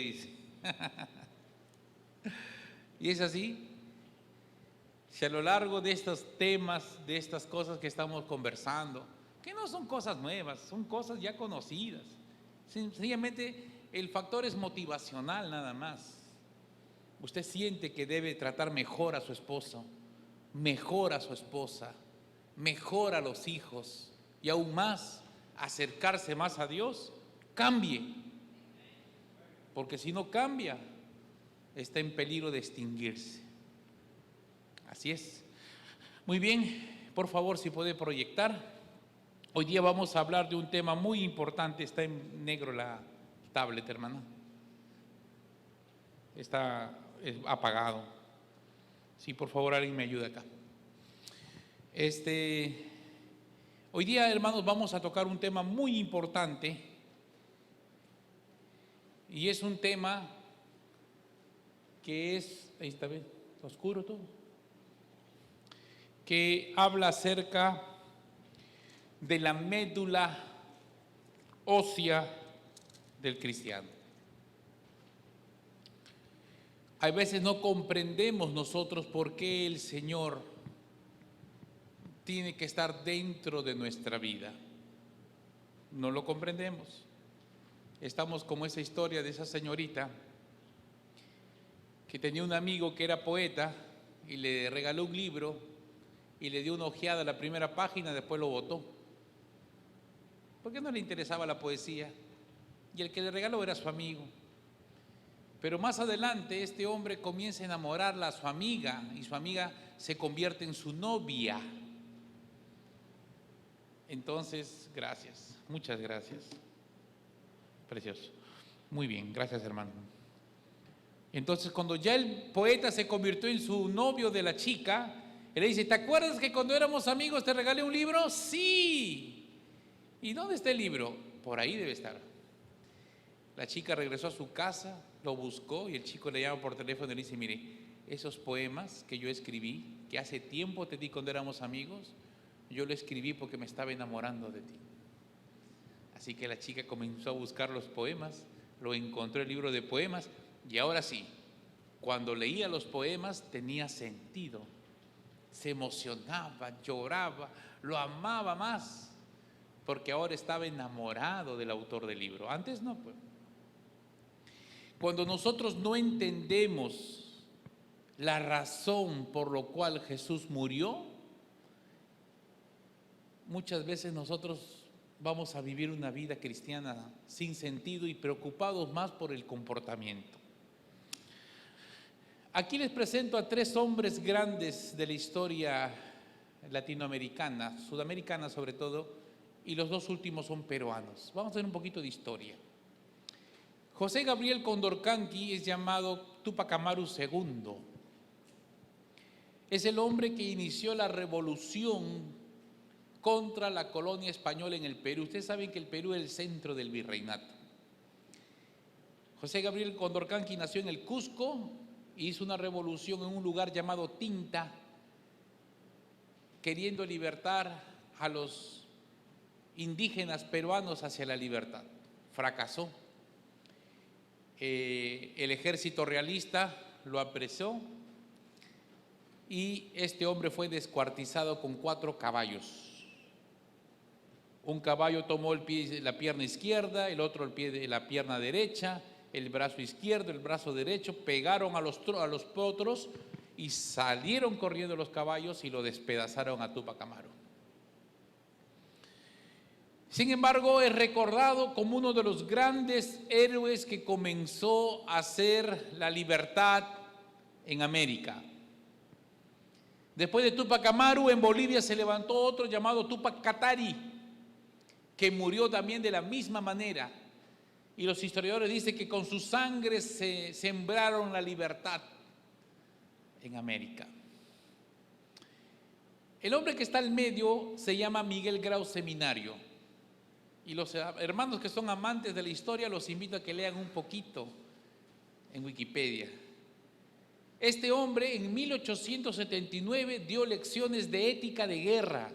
dice. Y es así. Si a lo largo de estos temas, de estas cosas que estamos conversando, que no son cosas nuevas, son cosas ya conocidas, sencillamente el factor es motivacional nada más. Usted siente que debe tratar mejor a su esposo, mejor a su esposa, mejor a los hijos y aún más acercarse más a Dios, cambie. Porque si no cambia, está en peligro de extinguirse. Así es. Muy bien, por favor, si puede proyectar. Hoy día vamos a hablar de un tema muy importante. Está en negro la tablet, hermana. Está apagado. Sí, por favor, alguien me ayuda acá. Hoy día, hermanos, vamos a tocar un tema muy importante. Y es un tema que es, ahí está bien, está oscuro todo, que habla acerca de la médula ósea del cristiano. A veces no comprendemos nosotros por qué el Señor tiene que estar dentro de nuestra vida. No lo comprendemos. Estamos como esa historia de esa señorita que tenía un amigo que era poeta y le regaló un libro y le dio una ojeada a la primera página, después lo botó. Porque no le interesaba la poesía y el que le regaló era su amigo. Pero más adelante este hombre comienza a enamorarla a su amiga y su amiga se convierte en su novia. Entonces, gracias, muchas gracias. Precioso. Muy bien, gracias, hermano. Entonces, cuando ya el poeta se convirtió en su novio de la chica, él le dice: ¿te acuerdas que cuando éramos amigos te regalé un libro? Sí. ¿Y dónde está el libro? Por ahí debe estar. La chica regresó a su casa, lo buscó y el chico le llama por teléfono y le dice: mire, esos poemas que yo escribí, que hace tiempo te di cuando éramos amigos, yo lo escribí porque me estaba enamorando de ti. Así que la chica comenzó a buscar los poemas, lo encontró el libro de poemas y ahora sí, cuando leía los poemas tenía sentido, se emocionaba, lloraba, lo amaba más, porque ahora estaba enamorado del autor del libro. Antes no, pues. Cuando nosotros no entendemos la razón por la cual Jesús murió, muchas veces nosotros vamos a vivir una vida cristiana sin sentido y preocupados más por el comportamiento. Aquí les presento a tres hombres grandes de la historia latinoamericana, sudamericana sobre todo, y los dos últimos son peruanos. Vamos a ver un poquito de historia. José Gabriel Condorcanqui es llamado Túpac Amaru II. Es el hombre que inició la revolución contra la colonia española en el Perú. Ustedes saben que el Perú es el centro del virreinato. José Gabriel Condorcanqui nació en el Cusco e hizo una revolución en un lugar llamado Tinta, queriendo libertar a los indígenas peruanos hacia la libertad. Fracasó. El ejército realista lo apresó y este hombre fue descuartizado con 4 caballos. Un caballo tomó la pierna izquierda, el otro el pie de la pierna derecha, el brazo izquierdo, el brazo derecho, pegaron a los potros y salieron corriendo los caballos y lo despedazaron a Túpac Amaru. Sin embargo, es recordado como uno de los grandes héroes que comenzó a hacer la libertad en América. Después de Túpac Amaru, en Bolivia se levantó otro llamado Túpac Katari, que murió también de la misma manera. Y los historiadores dicen que con su sangre se sembraron la libertad en América. El hombre que está al medio se llama Miguel Grau Seminario. Y los hermanos que son amantes de la historia los invito a que lean un poquito en Wikipedia. Este hombre en 1879 dio lecciones de ética de guerra.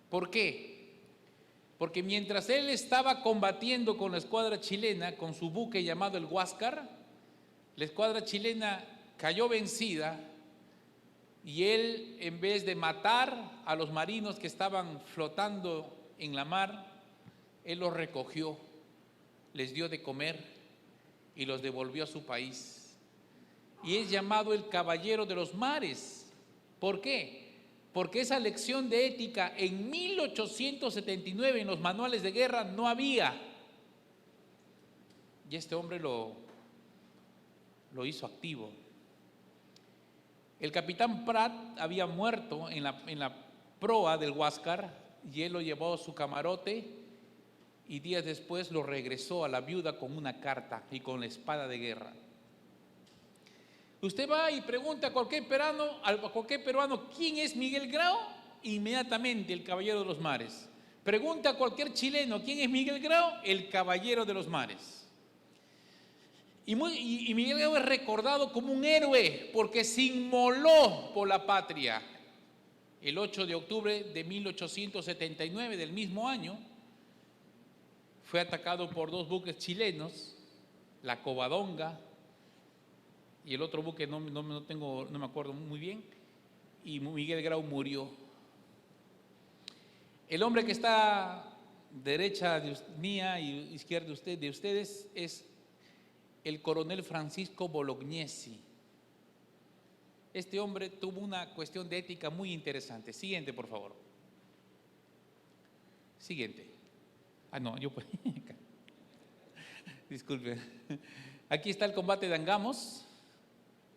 ¿Por qué? Porque mientras él estaba combatiendo con la escuadra chilena, con su buque llamado el Huáscar, la escuadra chilena cayó vencida y él, en vez de matar a los marinos que estaban flotando en la mar, él los recogió, les dio de comer y los devolvió a su país. Y es llamado el caballero de los mares. ¿Por qué? Porque esa lección de ética en 1879 en los manuales de guerra no había. Y este hombre lo hizo activo. El capitán Prat había muerto en la proa del Huáscar y él lo llevó a su camarote y días después lo regresó a la viuda con una carta y con la espada de guerra. Usted va y pregunta a cualquier peruano ¿quién es Miguel Grau? Inmediatamente el caballero de los mares. Pregunta a cualquier chileno ¿quién es Miguel Grau? El caballero de los mares. Y Miguel Grau es recordado como un héroe porque se inmoló por la patria. El 8 de octubre de 1879 del mismo año fue atacado por dos buques chilenos, la Covadonga y el otro buque no me acuerdo muy bien, y Miguel Grau murió. El hombre que está derecha mía y izquierda de ustedes es el coronel Francisco Bolognesi. Este hombre tuvo una cuestión de ética muy interesante. Siguiente, por favor. Siguiente. Disculpe. Aquí está el combate de Angamos.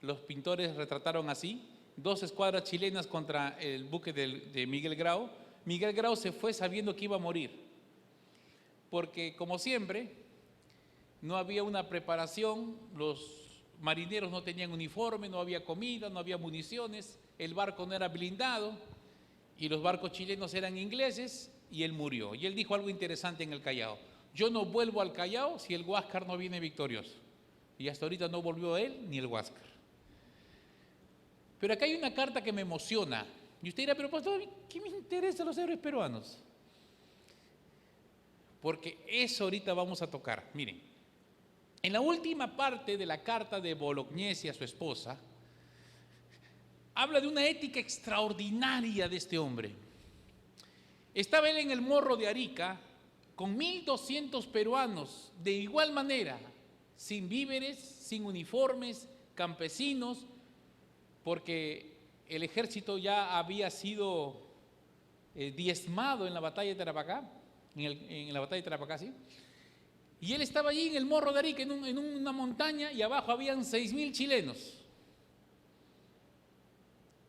Los pintores retrataron así: dos escuadras chilenas contra el buque de Miguel Grau. Miguel Grau se fue sabiendo que iba a morir, porque como siempre no había una preparación, los marineros no tenían uniforme, no había comida, no había municiones, el barco no era blindado y los barcos chilenos eran ingleses y él murió. Y él dijo algo interesante en el Callao: yo no vuelvo al Callao si el Huáscar no viene victorioso. Y hasta ahorita no volvió él ni el Huáscar. Pero acá hay una carta que me emociona. Y usted dirá, pero pastor, ¿qué me interesa los héroes peruanos? Porque eso ahorita vamos a tocar. Miren, en la última parte de la carta de Bolognesi a su esposa, habla de una ética extraordinaria de este hombre. Estaba él en el Morro de Arica con 1.200 peruanos, de igual manera, sin víveres, sin uniformes, campesinos, porque el ejército ya había sido diezmado en la batalla de Tarapacá, en la batalla de Tarapacá, ¿sí? Y él estaba allí en el Morro de Arica, en una montaña, y abajo habían 6.000 chilenos.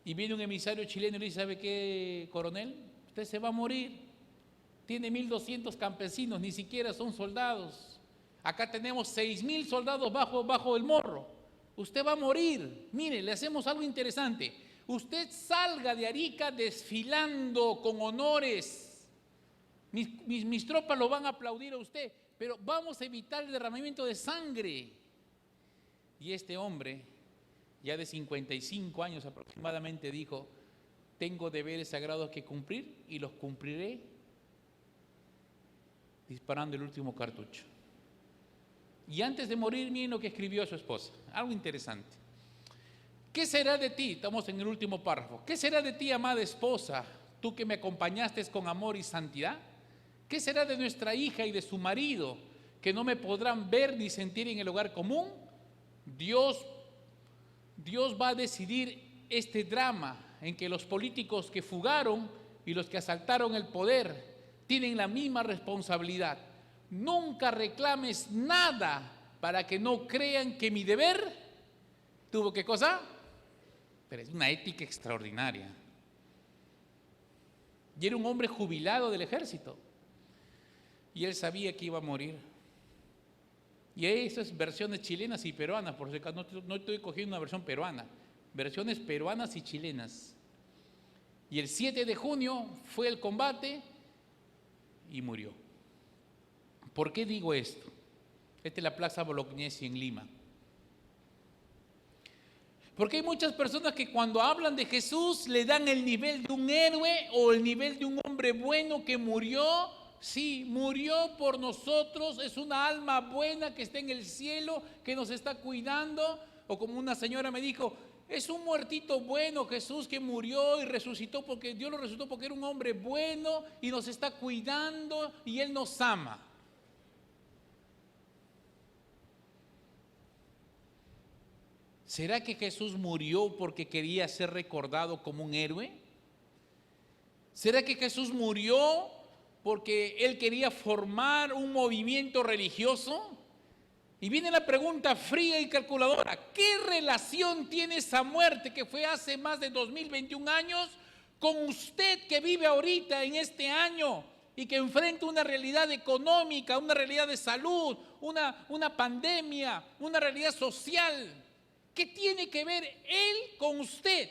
Y viene un emisario chileno y le dice: ¿sabe qué, coronel? Usted se va a morir. Tiene 1.200 campesinos, ni siquiera son soldados. Acá tenemos 6.000 soldados bajo el morro. Usted va a morir. Mire, le hacemos algo interesante. Usted salga de Arica desfilando con honores. Mis tropas lo van a aplaudir a usted, pero vamos a evitar el derramamiento de sangre. Y este hombre, ya de 55 años aproximadamente, dijo: tengo deberes sagrados que cumplir y los cumpliré disparando el último cartucho. Y antes de morir, miren lo que escribió a su esposa, algo interesante. ¿Qué será de ti? Estamos en el último párrafo. ¿Qué será de ti, amada esposa, tú que me acompañaste con amor y santidad? ¿Qué será de nuestra hija y de su marido, que no me podrán ver ni sentir en el hogar común? Dios va a decidir este drama en que los políticos que fugaron y los que asaltaron el poder tienen la misma responsabilidad. Nunca reclames nada para que no crean que mi deber tuvo ¿qué cosa? Pero es una ética extraordinaria. Y era un hombre jubilado del ejército. Y él sabía que iba a morir. Y eso es versiones chilenas y peruanas, por si acaso no estoy cogiendo una versión peruana, versiones peruanas y chilenas. Y el 7 de junio fue el combate y murió. ¿Por qué digo esto? Esta es la Plaza Bolognesi en Lima. Porque hay muchas personas que cuando hablan de Jesús le dan el nivel de un héroe o el nivel de un hombre bueno que murió Sí, murió por nosotros, es una alma buena que está en el cielo, que nos está cuidando. O como una señora me dijo, es un muertito bueno Jesús que murió y resucitó porque Dios lo resucitó porque era un hombre bueno y nos está cuidando y Él nos ama. ¿Será que Jesús murió porque quería ser recordado como un héroe? ¿Será que Jesús murió porque Él quería formar un movimiento religioso? Y viene la pregunta fría y calculadora: ¿qué relación tiene esa muerte que fue hace más de 2021 años con usted que vive ahorita en este año y que enfrenta una realidad económica, una realidad de salud, una pandemia, una realidad social? ¿Qué tiene que ver Él con usted?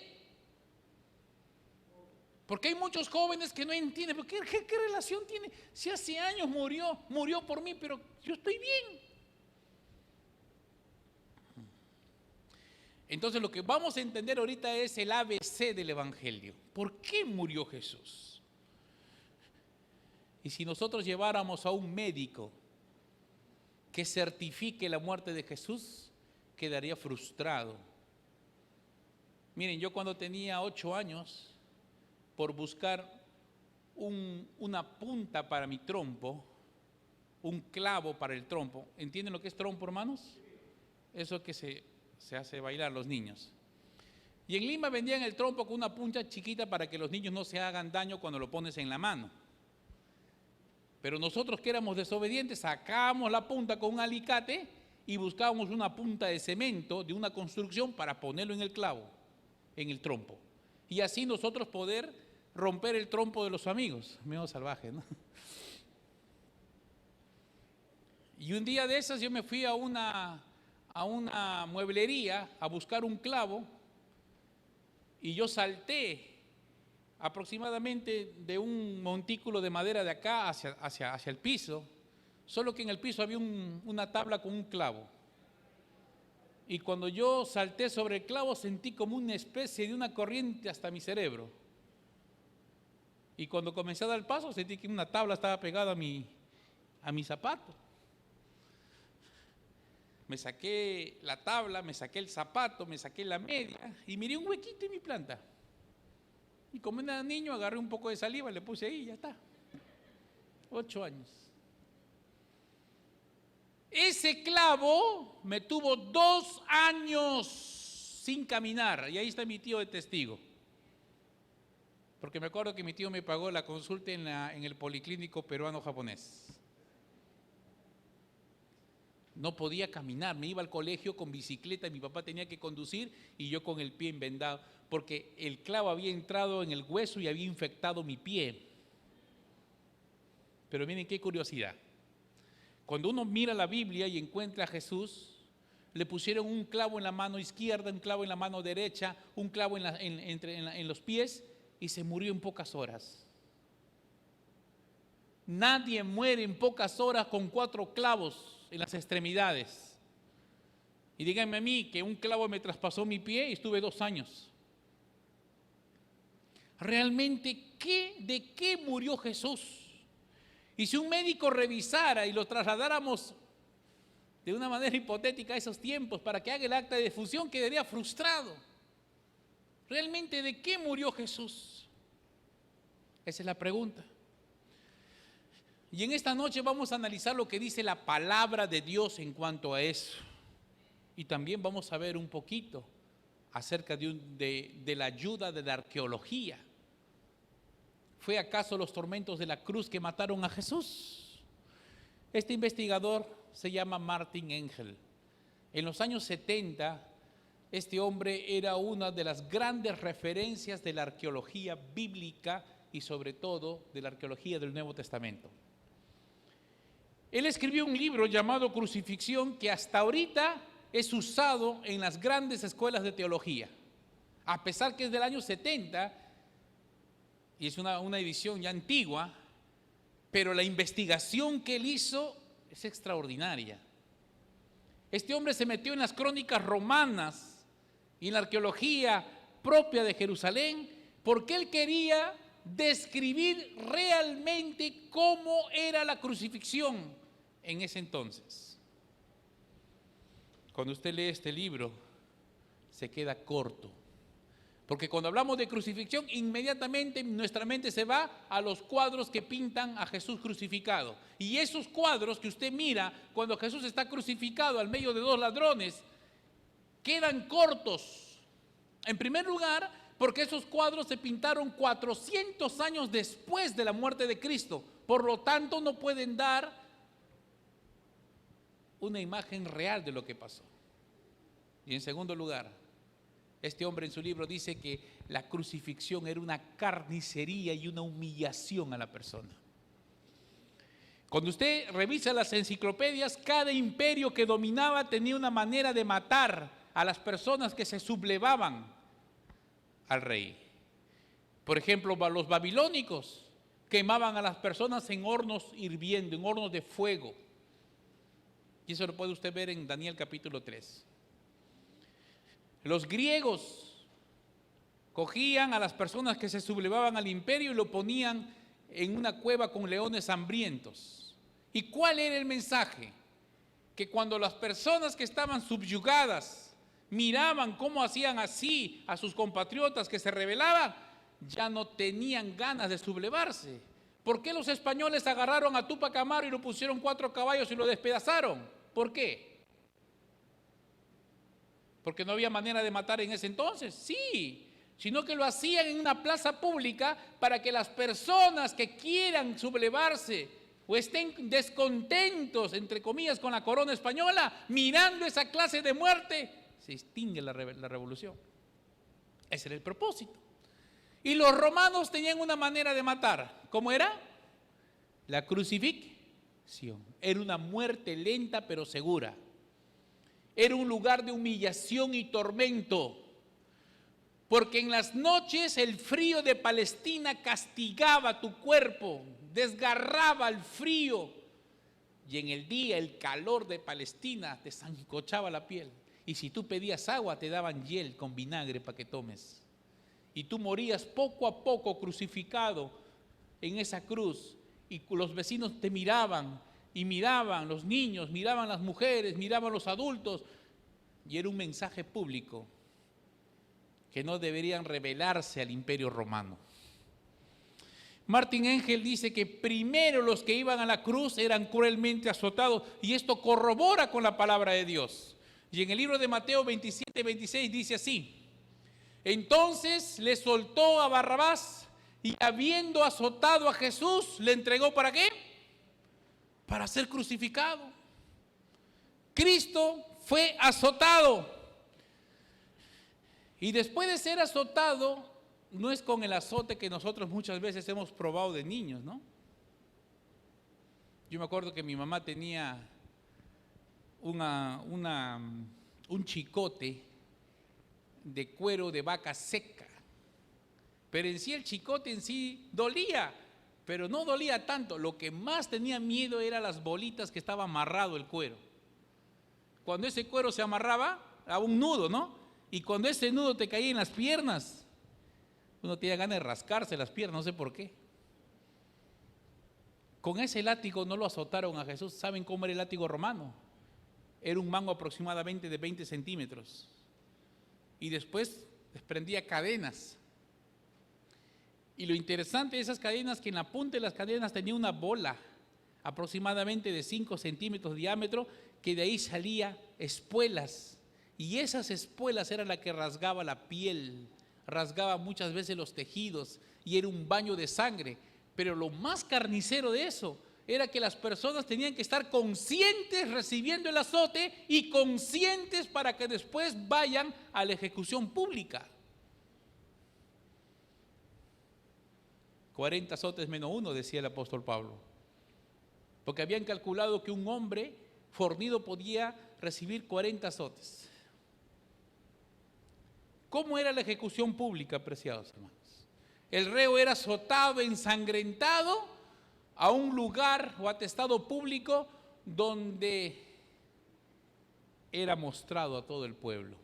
Porque hay muchos jóvenes que no entienden, ¿qué relación tiene? Si hace años murió por mí, pero yo estoy bien. Entonces lo que vamos a entender ahorita es el ABC del Evangelio. ¿Por qué murió Jesús? Y si nosotros lleváramos a un médico que certifique la muerte de Jesús, quedaría frustrado. Miren, yo cuando tenía 8 años, por buscar una punta para mi trompo, un clavo para el trompo. ¿Entienden lo que es trompo, hermanos? Eso que se hace bailar los niños. Y en Lima vendían el trompo con una punta chiquita para que los niños no se hagan daño cuando lo pones en la mano. Pero nosotros que éramos desobedientes, sacábamos la punta con un alicate y buscábamos una punta de cemento de una construcción para ponerlo en el clavo, en el trompo. Y así nosotros poder romper el trompo de los amigos. Medio salvaje, ¿no? Y un día de esas yo me fui a una mueblería a buscar un clavo y yo salté aproximadamente de un montículo de madera de acá hacia el piso, solo que en el piso había una tabla con un clavo. Y cuando yo salté sobre el clavo sentí como una especie de una corriente hasta mi cerebro. Y cuando comencé a dar el paso sentí que una tabla estaba pegada a mi zapato. Me saqué la tabla, me saqué el zapato, me saqué la media y miré un huequito en mi planta. Y como era niño, agarré un poco de saliva, le puse ahí y ya está. 8 años. Ese clavo me tuvo 2 años sin caminar. Y ahí está mi tío de testigo. Porque me acuerdo que mi tío me pagó la consulta en el Policlínico Peruano-Japonés. No podía caminar, me iba al colegio con bicicleta y mi papá tenía que conducir y yo con el pie envendado, porque el clavo había entrado en el hueso y había infectado mi pie. Pero miren qué curiosidad. Cuando uno mira la Biblia y encuentra a Jesús, le pusieron un clavo en la mano izquierda, un clavo en la mano derecha, un clavo en los pies y se murió en pocas horas. Nadie muere en pocas horas con 4 clavos en las extremidades. Y díganme a mí que un clavo me traspasó mi pie y estuve 2 años. Realmente, ¿de qué murió Jesús? Y si un médico revisara y lo trasladáramos de una manera hipotética a esos tiempos para que haga el acta de defunción, quedaría frustrado. ¿Realmente de qué murió Jesús? Esa es la pregunta. Y en esta noche vamos a analizar lo que dice la palabra de Dios en cuanto a eso. Y también vamos a ver un poquito acerca de la ayuda de la arqueología. ¿Fue acaso los tormentos de la cruz que mataron a Jesús? Este investigador se llama Martin Engel. En los años 70, este hombre era una de las grandes referencias de la arqueología bíblica y sobre todo de la arqueología del Nuevo Testamento. Él escribió un libro llamado Crucifixión que hasta ahorita es usado en las grandes escuelas de teología. A pesar que es del año 70 y es una edición ya antigua, pero la investigación que él hizo es extraordinaria. Este hombre se metió en las crónicas romanas y en la arqueología propia de Jerusalén porque él quería describir realmente cómo era la crucifixión en ese entonces. Cuando usted lee este libro, se queda corto. Porque cuando hablamos de crucifixión, inmediatamente nuestra mente se va a los cuadros que pintan a Jesús crucificado. Y esos cuadros que usted mira cuando Jesús está crucificado al medio de dos ladrones, quedan cortos. En primer lugar, porque esos cuadros se pintaron 400 años después de la muerte de Cristo. Por lo tanto, no pueden dar una imagen real de lo que pasó. Y en segundo lugar, este hombre en su libro dice que la crucifixión era una carnicería y una humillación a la persona. Cuando usted revisa las enciclopedias, cada imperio que dominaba tenía una manera de matar a las personas que se sublevaban al rey. Por ejemplo, los babilónicos quemaban a las personas en hornos hirviendo, en hornos de fuego. Y eso lo puede usted ver en Daniel capítulo 3. Los griegos cogían a las personas que se sublevaban al imperio y lo ponían en una cueva con leones hambrientos. ¿Y cuál era el mensaje? Que cuando las personas que estaban subyugadas miraban cómo hacían así a sus compatriotas que se rebelaban, ya no tenían ganas de sublevarse. ¿Por qué los españoles agarraron a Túpac Amaru y lo pusieron 4 caballos y lo despedazaron? ¿Por qué? ¿Porque no había manera de matar en ese entonces? Sí, sino que lo hacían en una plaza pública para que las personas que quieran sublevarse o estén descontentos, entre comillas, con la corona española, mirando esa clase de muerte, se extingue la revolución. Ese era el propósito. Y los romanos tenían una manera de matar. ¿Cómo era? La crucifixión. Era una muerte lenta pero segura. Era un lugar de humillación y tormento, porque en las noches el frío de Palestina castigaba tu cuerpo, desgarraba el frío, y en el día el calor de Palestina te sancochaba la piel, y si tú pedías agua te daban hiel con vinagre para que tomes, y tú morías poco a poco crucificado en esa cruz, y los vecinos te miraban, y miraban los niños, miraban las mujeres, miraban los adultos, y era un mensaje público que no deberían rebelarse al imperio romano. Martin Engel dice que primero los que iban a la cruz eran cruelmente azotados, y esto corrobora con la palabra de Dios. Y en el libro de Mateo 27-26 dice así: entonces le soltó a Barrabás, y habiendo azotado a Jesús, le entregó ¿para qué? Para ser crucificado. Cristo fue azotado. Y después de ser azotado, no es con el azote que nosotros muchas veces hemos probado de niños, ¿no? Yo me acuerdo que mi mamá tenía un chicote de cuero de vaca seca. Pero en sí el chicote en sí dolía, pero no dolía tanto. Lo que más tenía miedo eran las bolitas que estaba amarrado el cuero. Cuando ese cuero se amarraba a un nudo, ¿no? Y cuando ese nudo te caía en las piernas, uno tenía ganas de rascarse las piernas, no sé por qué. Con ese látigo no lo azotaron a Jesús. ¿Saben cómo era el látigo romano? Era un mango aproximadamente de 20 centímetros. Y después desprendía cadenas. Y lo interesante de esas cadenas, que en la punta de las cadenas tenía una bola aproximadamente de 5 centímetros de diámetro, que de ahí salía espuelas, y esas espuelas eran las que rasgaba la piel, rasgaba muchas veces los tejidos, y era un baño de sangre. Pero lo más carnicero de eso era que las personas tenían que estar conscientes recibiendo el azote y conscientes para que después vayan a la ejecución pública. 40 azotes menos 1, decía el apóstol Pablo, porque habían calculado que un hombre fornido podía recibir 40 azotes. ¿Cómo era la ejecución pública, apreciados hermanos? El reo era azotado, ensangrentado, a un lugar o atestado público donde era mostrado a todo el pueblo.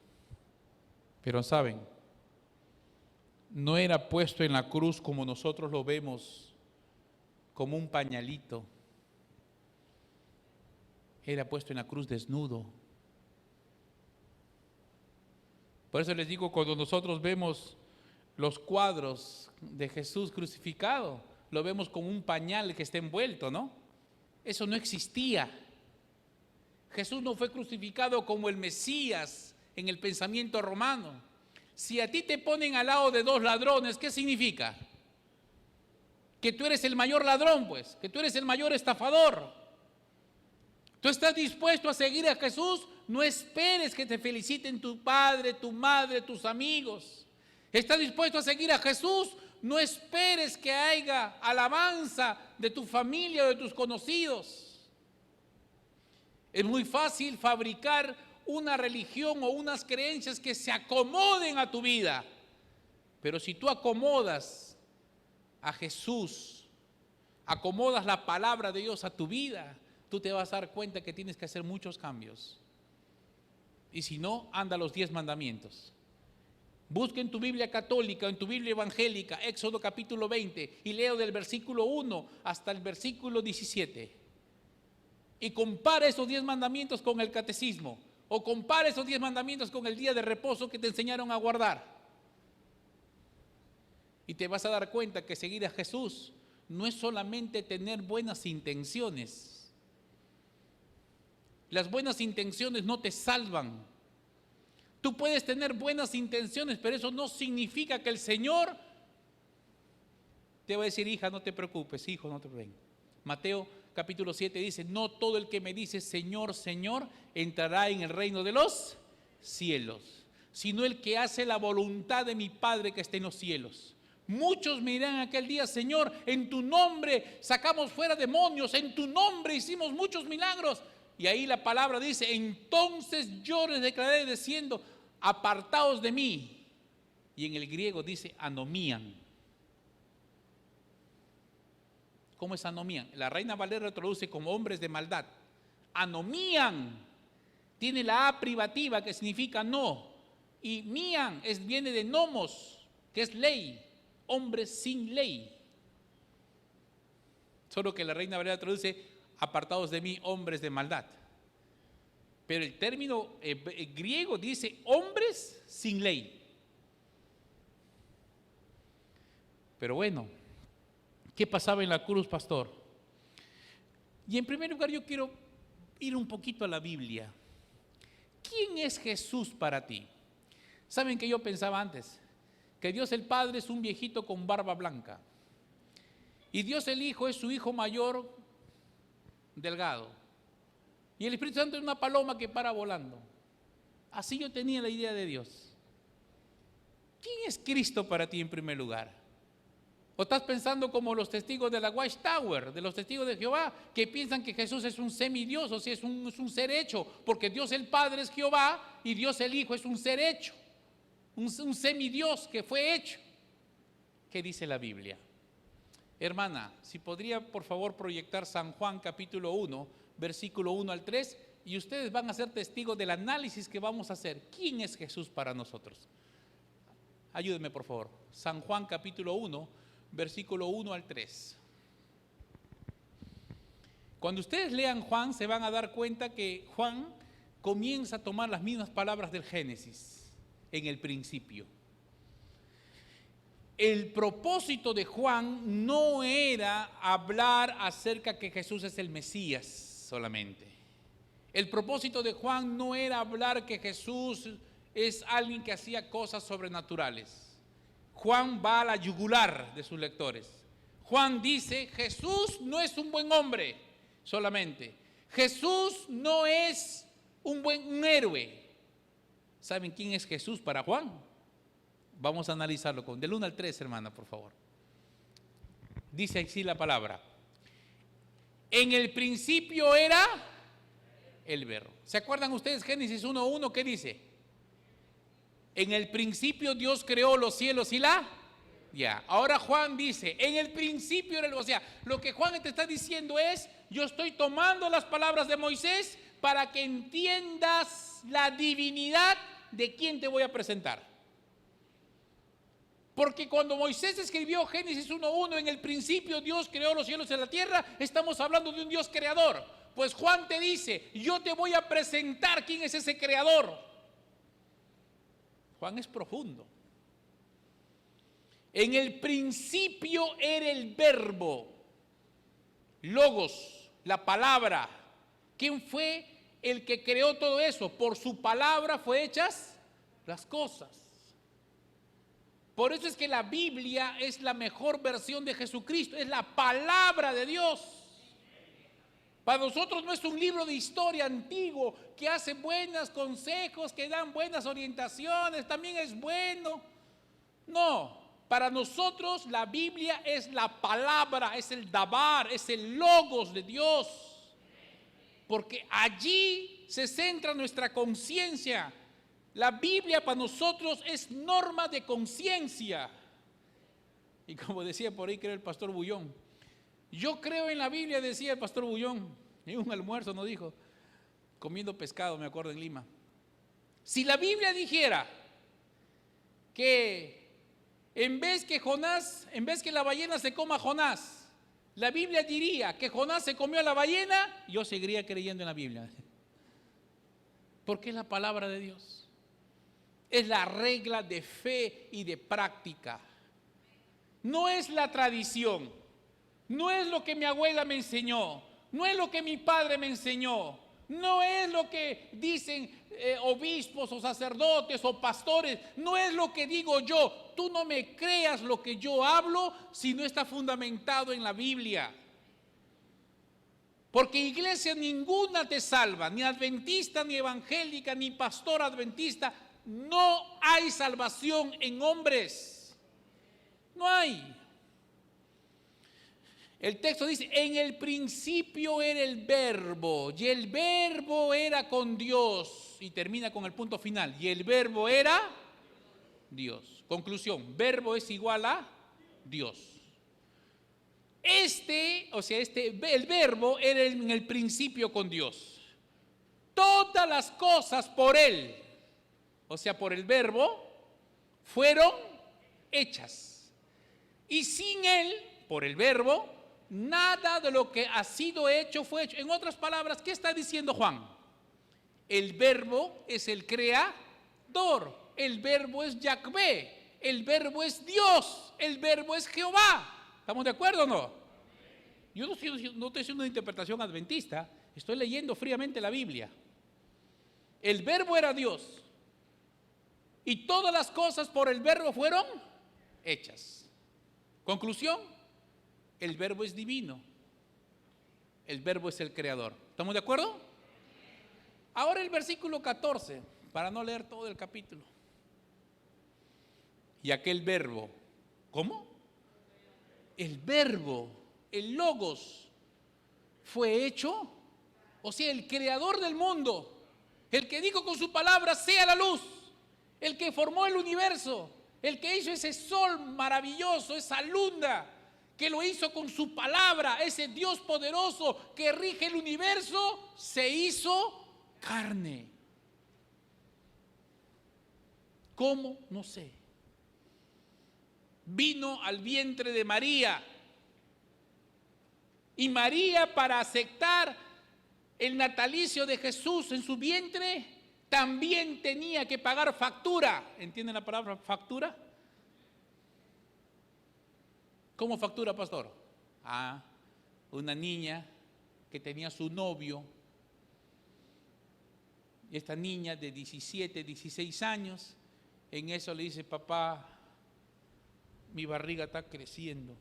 Pero saben, no era puesto en la cruz como nosotros lo vemos, como un pañalito. Era puesto en la cruz desnudo. Por eso les digo, cuando nosotros vemos los cuadros de Jesús crucificado, lo vemos como un pañal que está envuelto, ¿no? Eso no existía. Jesús no fue crucificado como el Mesías en el pensamiento romano. Si a ti te ponen al lado de dos ladrones, ¿qué significa? Que tú eres el mayor ladrón, pues, que tú eres el mayor estafador. ¿Tú estás dispuesto a seguir a Jesús? No esperes que te feliciten tu padre, tu madre, tus amigos. ¿Estás dispuesto a seguir a Jesús? No esperes que haya alabanza de tu familia o de tus conocidos. Es muy fácil fabricar una religión o unas creencias que se acomoden a tu vida. Pero si tú acomodas a Jesús, acomodas la palabra de Dios a tu vida, tú te vas a dar cuenta que tienes que hacer muchos cambios. Y si no, anda los 10 mandamientos. Busca en tu Biblia católica, en tu Biblia evangélica, Éxodo capítulo 20, y leo del versículo 1 hasta el versículo 17. Y compara esos 10 mandamientos con el catecismo, o compara esos 10 mandamientos con el día de reposo que te enseñaron a guardar. Y te vas a dar cuenta que seguir a Jesús no es solamente tener buenas intenciones. Las buenas intenciones no te salvan. Tú puedes tener buenas intenciones, pero eso no significa que el Señor te va a decir: hija, no te preocupes, hijo, no te preocupes. Mateo capítulo 7 dice: no todo el que me dice Señor, Señor, entrará en el reino de los cielos, sino el que hace la voluntad de mi Padre que está en los cielos. Muchos me dirán aquel día: Señor, en tu nombre sacamos fuera demonios, en tu nombre hicimos muchos milagros. Y ahí la palabra dice: entonces yo les declaré diciendo: apartaos de mí. Y en el griego dice anomían. ¿Cómo es anomían? La Reina Valera lo traduce como hombres de maldad. Anomían tiene la A privativa que significa no, y mían viene de nomos, que es ley, hombres sin ley. Solo que la Reina Valera traduce: apartados de mí, hombres de maldad. Pero el término griego dice hombres sin ley. Pero bueno, ¿qué pasaba en la cruz, pastor? Y en primer lugar yo quiero ir un poquito a la Biblia. ¿Quién es Jesús para ti? ¿Saben que yo pensaba antes? Que Dios el Padre es un viejito con barba blanca. Y Dios el Hijo es su hijo mayor, delgado. Y el Espíritu Santo es una paloma que para volando. Así yo tenía la idea de Dios. ¿Quién es Cristo para ti en primer lugar? ¿O estás pensando como los testigos de la Watchtower, de los testigos de Jehová, que piensan que Jesús es un semidios, o sea, es un ser hecho, porque Dios el Padre es Jehová y Dios el Hijo es un ser hecho, un semidios que fue hecho? ¿Qué dice la Biblia? Hermana, si podría por favor proyectar San Juan capítulo 1, versículo 1 al 3, y ustedes van a ser testigos del análisis que vamos a hacer. ¿Quién es Jesús para nosotros? Ayúdenme por favor. San Juan capítulo 1, versículo 1 al 3. Cuando ustedes lean Juan, se van a dar cuenta que Juan comienza a tomar las mismas palabras del Génesis, en el principio. El propósito de Juan no era hablar acerca que Jesús es el Mesías solamente. El propósito de Juan no era hablar que Jesús es alguien que hacía cosas sobrenaturales. Juan va a la yugular de sus lectores. Juan dice: Jesús no es un buen hombre solamente. Jesús no es un héroe. ¿Saben quién es Jesús para Juan? Vamos a analizarlo del 1 al 3, hermana, por favor. Dice así la palabra: en el principio era el verbo. ¿Se acuerdan ustedes Génesis 1:1? ¿Qué dice? En el principio Dios creó los cielos y la... Ya, ahora Juan dice: en el principio era el... O sea, lo que Juan te está diciendo es: yo estoy tomando las palabras de Moisés para que entiendas la divinidad de quien te voy a presentar. Porque cuando Moisés escribió Génesis 1:1, en el principio Dios creó los cielos y la tierra, estamos hablando de un Dios creador. Pues Juan te dice, yo te voy a presentar quién es ese creador. Juan es profundo. En el principio era el verbo, logos, la palabra. ¿Quién fue el que creó todo eso? Por su palabra fue hechas las cosas. Por eso es que la Biblia es la mejor versión de Jesucristo, es la palabra de Dios. Para nosotros no es un libro de historia antiguo que hace buenos consejos, que dan buenas orientaciones, también es bueno. No, para nosotros la Biblia es la palabra, es el dabar, es el logos de Dios. Porque allí se centra nuestra conciencia. La Biblia para nosotros es norma de conciencia. Y como decía por ahí, creo el pastor Bullón, yo creo en la Biblia, decía el pastor Bullón, en un almuerzo nos dijo, comiendo pescado, me acuerdo, en Lima. Si la Biblia dijera que en vez que la ballena se coma a Jonás, la Biblia diría que Jonás se comió a la ballena, yo seguiría creyendo en la Biblia. Porque es la palabra de Dios. Es la regla de fe y de práctica. No es la tradición. No es lo que mi abuela me enseñó. No es lo que mi padre me enseñó. No es lo que dicen obispos o sacerdotes o pastores. No es lo que digo yo. Tú no me creas lo que yo hablo si no está fundamentado en la Biblia. Porque iglesia ninguna te salva, ni adventista, ni evangélica, ni pastor adventista. No hay salvación en hombres. No hay. El texto dice, en el principio era el verbo, y el verbo era con Dios. Y termina con el punto final, y el verbo era Dios. Conclusión, verbo es igual a Dios. El verbo era en el principio con Dios. Todas las cosas por Él, o sea, por el verbo, fueron hechas. Y sin Él, por el verbo, nada de lo que ha sido hecho fue hecho. En otras palabras, ¿qué está diciendo Juan? El verbo es el creador. El verbo es Yahvé. El verbo es Dios. El verbo es Jehová. ¿Estamos de acuerdo o no? Yo no estoy haciendo una interpretación adventista. Estoy leyendo fríamente la Biblia. El verbo era Dios. Y todas las cosas por el verbo fueron hechas. Conclusión, el verbo es divino. El verbo es el creador. ¿Estamos de acuerdo? Ahora el versículo 14, para no leer todo el capítulo. Y aquel verbo, ¿cómo? El verbo, el logos, fue hecho, o sea, el creador del mundo, el que dijo con su palabra, sea la luz. El que formó el universo, el que hizo ese sol maravilloso, esa luna, que lo hizo con su palabra, ese Dios poderoso que rige el universo, se hizo carne. ¿Cómo? No sé. Vino al vientre de María. Y María, para aceptar el natalicio de Jesús en su vientre, también tenía que pagar factura. ¿Entienden la palabra factura? ¿Cómo factura, pastor? Una niña que tenía su novio. Y esta niña de 17, 16 años, en eso le dice, papá, mi barriga está creciendo.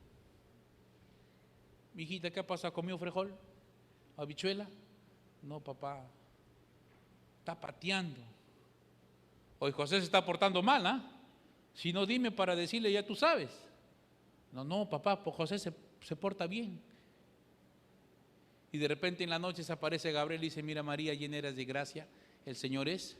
Mi hijita, ¿qué ha pasado? ¿Comió frijol? ¿Habichuela? No, papá, está pateando. Hoy José se está portando mal, ¿ah? Si no, dime para decirle, ya tú sabes. No, papá, pues José se porta bien. Y de repente en la noche se aparece Gabriel y dice, mira María, llena eres de gracia, el Señor es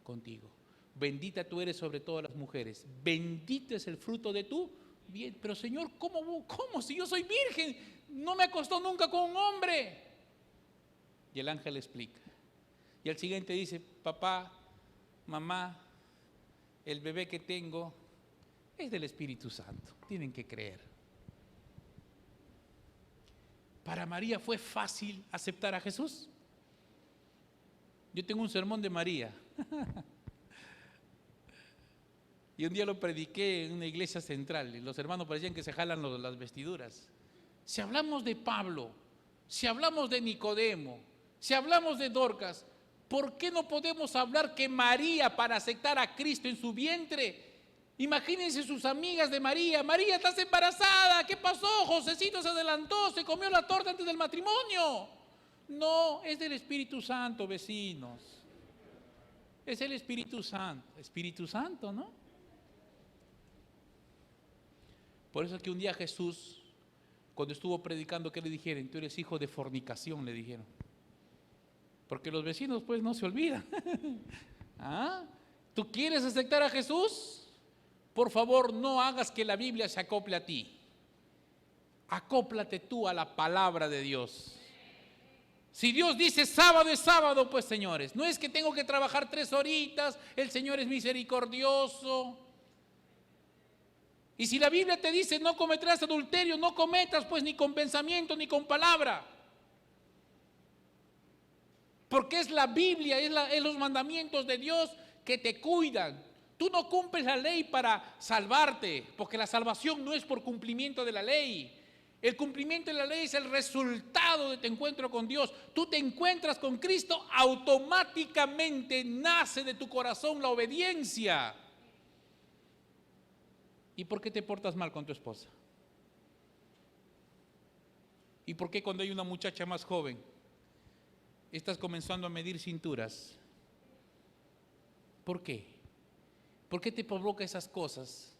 contigo. Bendita tú eres sobre todas las mujeres. Bendito es el fruto de tu vientre. Pero Señor, ¿cómo? Si yo soy virgen, no me acostó nunca con un hombre. Y el ángel le explica. Y al siguiente dice, papá, mamá, el bebé que tengo Es del Espíritu Santo, tienen que creer. Para María fue fácil aceptar a Jesús. Yo tengo un sermón de María. Y un día lo prediqué en una iglesia central y los hermanos parecían que se jalan las vestiduras. Si hablamos de Pablo, si hablamos de Nicodemo, si hablamos de Dorcas, ¿por qué no podemos hablar que María, para aceptar a Cristo en su vientre? Imagínense sus amigas de María: María, estás embarazada, ¿qué pasó? Josecito se adelantó, se comió la torta antes del matrimonio. No, es del Espíritu Santo, vecinos. Es el Espíritu Santo, ¿no? Por eso es que un día Jesús, cuando estuvo predicando, ¿qué le dijeron? Tú eres hijo de fornicación, le dijeron. Porque los vecinos pues no se olvidan. ¿Ah? ¿Tú quieres aceptar a Jesús? Por favor, no hagas que la Biblia se acople a ti. Acóplate tú a la palabra de Dios. Si Dios dice sábado es sábado, pues señores, no es que tengo que trabajar 3 horitas, el Señor es misericordioso. Y si la Biblia te dice no cometerás adulterio, no cometas pues ni con pensamiento ni con palabra. Porque es la Biblia, es los mandamientos de Dios que te cuidan. Tú no cumples la ley para salvarte, porque la salvación no es por cumplimiento de la ley. El cumplimiento de la ley es el resultado de tu encuentro con Dios. Tú te encuentras con Cristo, automáticamente nace de tu corazón la obediencia. ¿Y por qué te portas mal con tu esposa? ¿Y por qué cuando hay una muchacha más joven estás comenzando a medir cinturas? ¿Por qué? ¿Por qué te provoca esas cosas?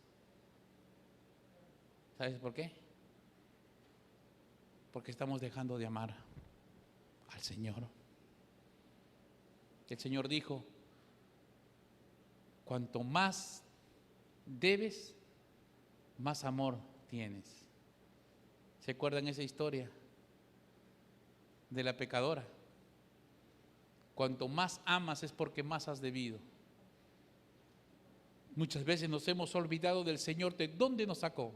¿Sabes por qué? Porque estamos dejando de amar al Señor. El Señor dijo: cuanto más debes, más amor tienes. ¿Se acuerdan esa historia de la pecadora? Cuanto más amas es porque más has debido. Muchas veces nos hemos olvidado del Señor, de dónde nos sacó,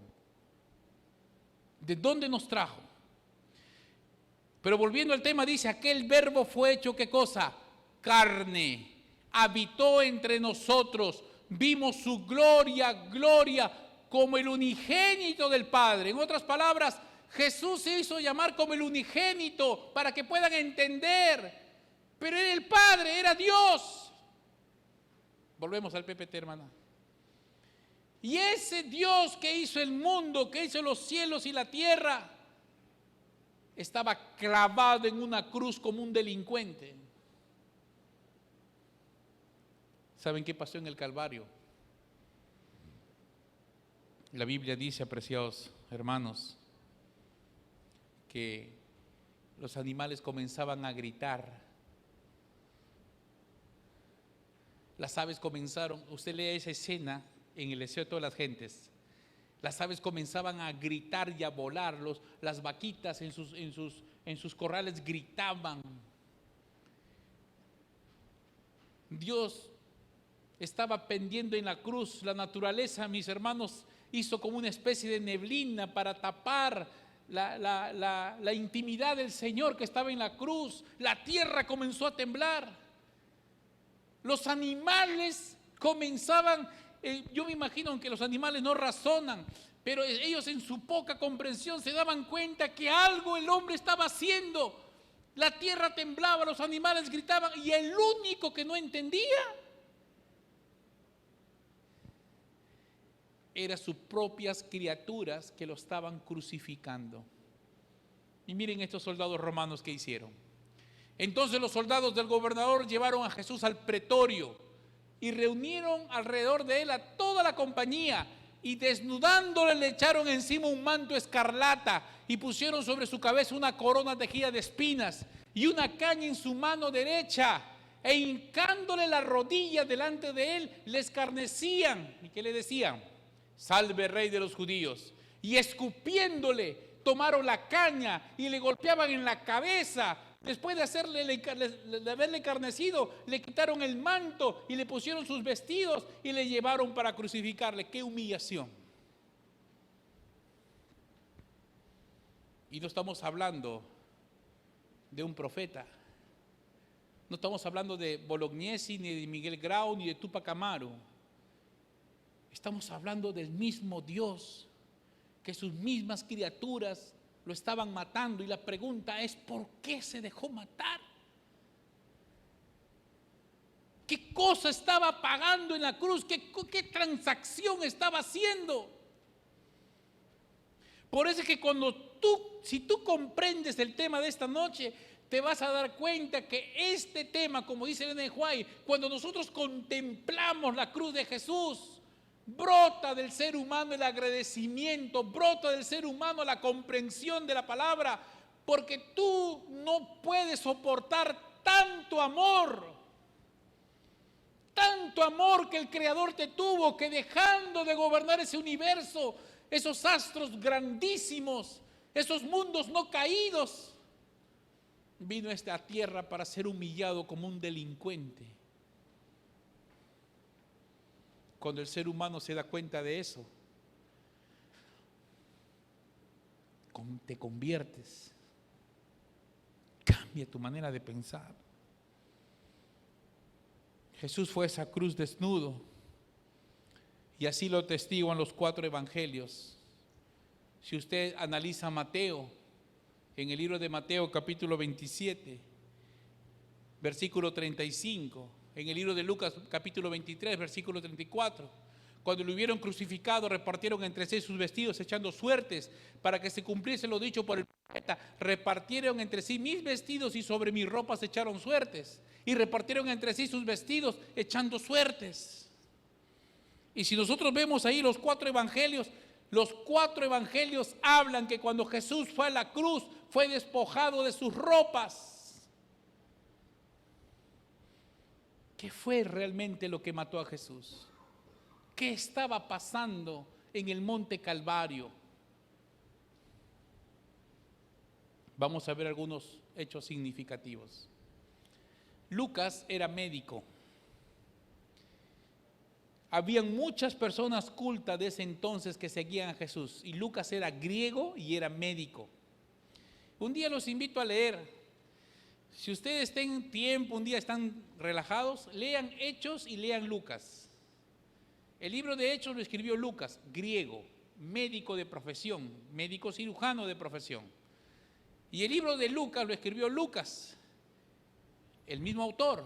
de dónde nos trajo. Pero volviendo al tema, dice: aquel verbo fue hecho, ¿qué cosa? Carne, habitó entre nosotros, vimos su gloria, gloria como el unigénito del Padre. En otras palabras, Jesús se hizo llamar como el unigénito para que puedan entender. Pero era el Padre, era Dios. Volvemos al PPT, hermana. Y ese Dios que hizo el mundo, que hizo los cielos y la tierra, estaba clavado en una cruz como un delincuente. ¿Saben qué pasó en el Calvario? La Biblia dice, apreciados hermanos, que los animales comenzaban a gritar. Las aves comenzaron, usted lee esa escena en el deseo de todas las gentes. Las aves comenzaban a gritar y a volar, las vaquitas en sus corrales gritaban. Dios estaba pendiendo en la cruz. La naturaleza, mis hermanos, hizo como una especie de neblina para tapar la intimidad del Señor que estaba en la cruz. La tierra comenzó a temblar. Los animales comenzaban, yo me imagino que los animales no razonan, pero ellos en su poca comprensión se daban cuenta que algo el hombre estaba haciendo. La tierra temblaba, los animales gritaban, y el único que no entendía eran sus propias criaturas que lo estaban crucificando. Y miren estos soldados romanos que hicieron. Entonces los soldados del gobernador llevaron a Jesús al pretorio y reunieron alrededor de él a toda la compañía, y desnudándole le echaron encima un manto escarlata y pusieron sobre su cabeza una corona tejida de espinas y una caña en su mano derecha, e hincándole la rodilla delante de él le escarnecían. ¿Y qué le decían? Salve, Rey de los judíos. Y escupiéndole tomaron la caña y le golpeaban en la cabeza, Después de haberle carnecido, le quitaron el manto y le pusieron sus vestidos y le llevaron para crucificarle. ¡Qué humillación! Y no estamos hablando de un profeta. No estamos hablando de Bolognesi, ni de Miguel Grau, ni de Tupac Amaru. Estamos hablando del mismo Dios, que sus mismas criaturas lo estaban matando. Y la pregunta es, ¿por qué se dejó matar? ¿Qué cosa estaba pagando en la cruz? ¿Qué transacción estaba haciendo? Por eso es que si tú comprendes el tema de esta noche, te vas a dar cuenta que este tema, como dice Elena de White, cuando nosotros contemplamos la cruz de Jesús, brota del ser humano el agradecimiento, brota del ser humano la comprensión de la palabra, porque tú no puedes soportar tanto amor que el Creador te tuvo, que dejando de gobernar ese universo, esos astros grandísimos, esos mundos no caídos, vino a esta tierra para ser humillado como un delincuente. Cuando el ser humano se da cuenta de eso, te conviertes, cambia tu manera de pensar. Jesús fue a esa cruz desnudo, y así lo atestiguan los 4 evangelios. Si usted analiza Mateo, en el libro de Mateo capítulo 27, versículo 35, en el libro de Lucas capítulo 23, versículo 34, cuando lo hubieron crucificado, repartieron entre sí sus vestidos echando suertes para que se cumpliese lo dicho por el profeta. Repartieron entre sí mis vestidos y sobre mis ropas echaron suertes. Y repartieron entre sí sus vestidos echando suertes. Y si nosotros vemos ahí los 4 evangelios hablan que cuando Jesús fue a la cruz, fue despojado de sus ropas. ¿Qué fue realmente lo que mató a Jesús? ¿Qué estaba pasando en el monte Calvario? Vamos a ver algunos hechos significativos. Lucas era médico. Habían muchas personas cultas de ese entonces que seguían a Jesús, y Lucas era griego y era médico. Un día los invito a leer. Si ustedes tienen tiempo, un día están relajados, lean Hechos y lean Lucas. El libro de Hechos lo escribió Lucas, griego, médico de profesión, médico cirujano de profesión. Y el libro de Lucas lo escribió Lucas, el mismo autor.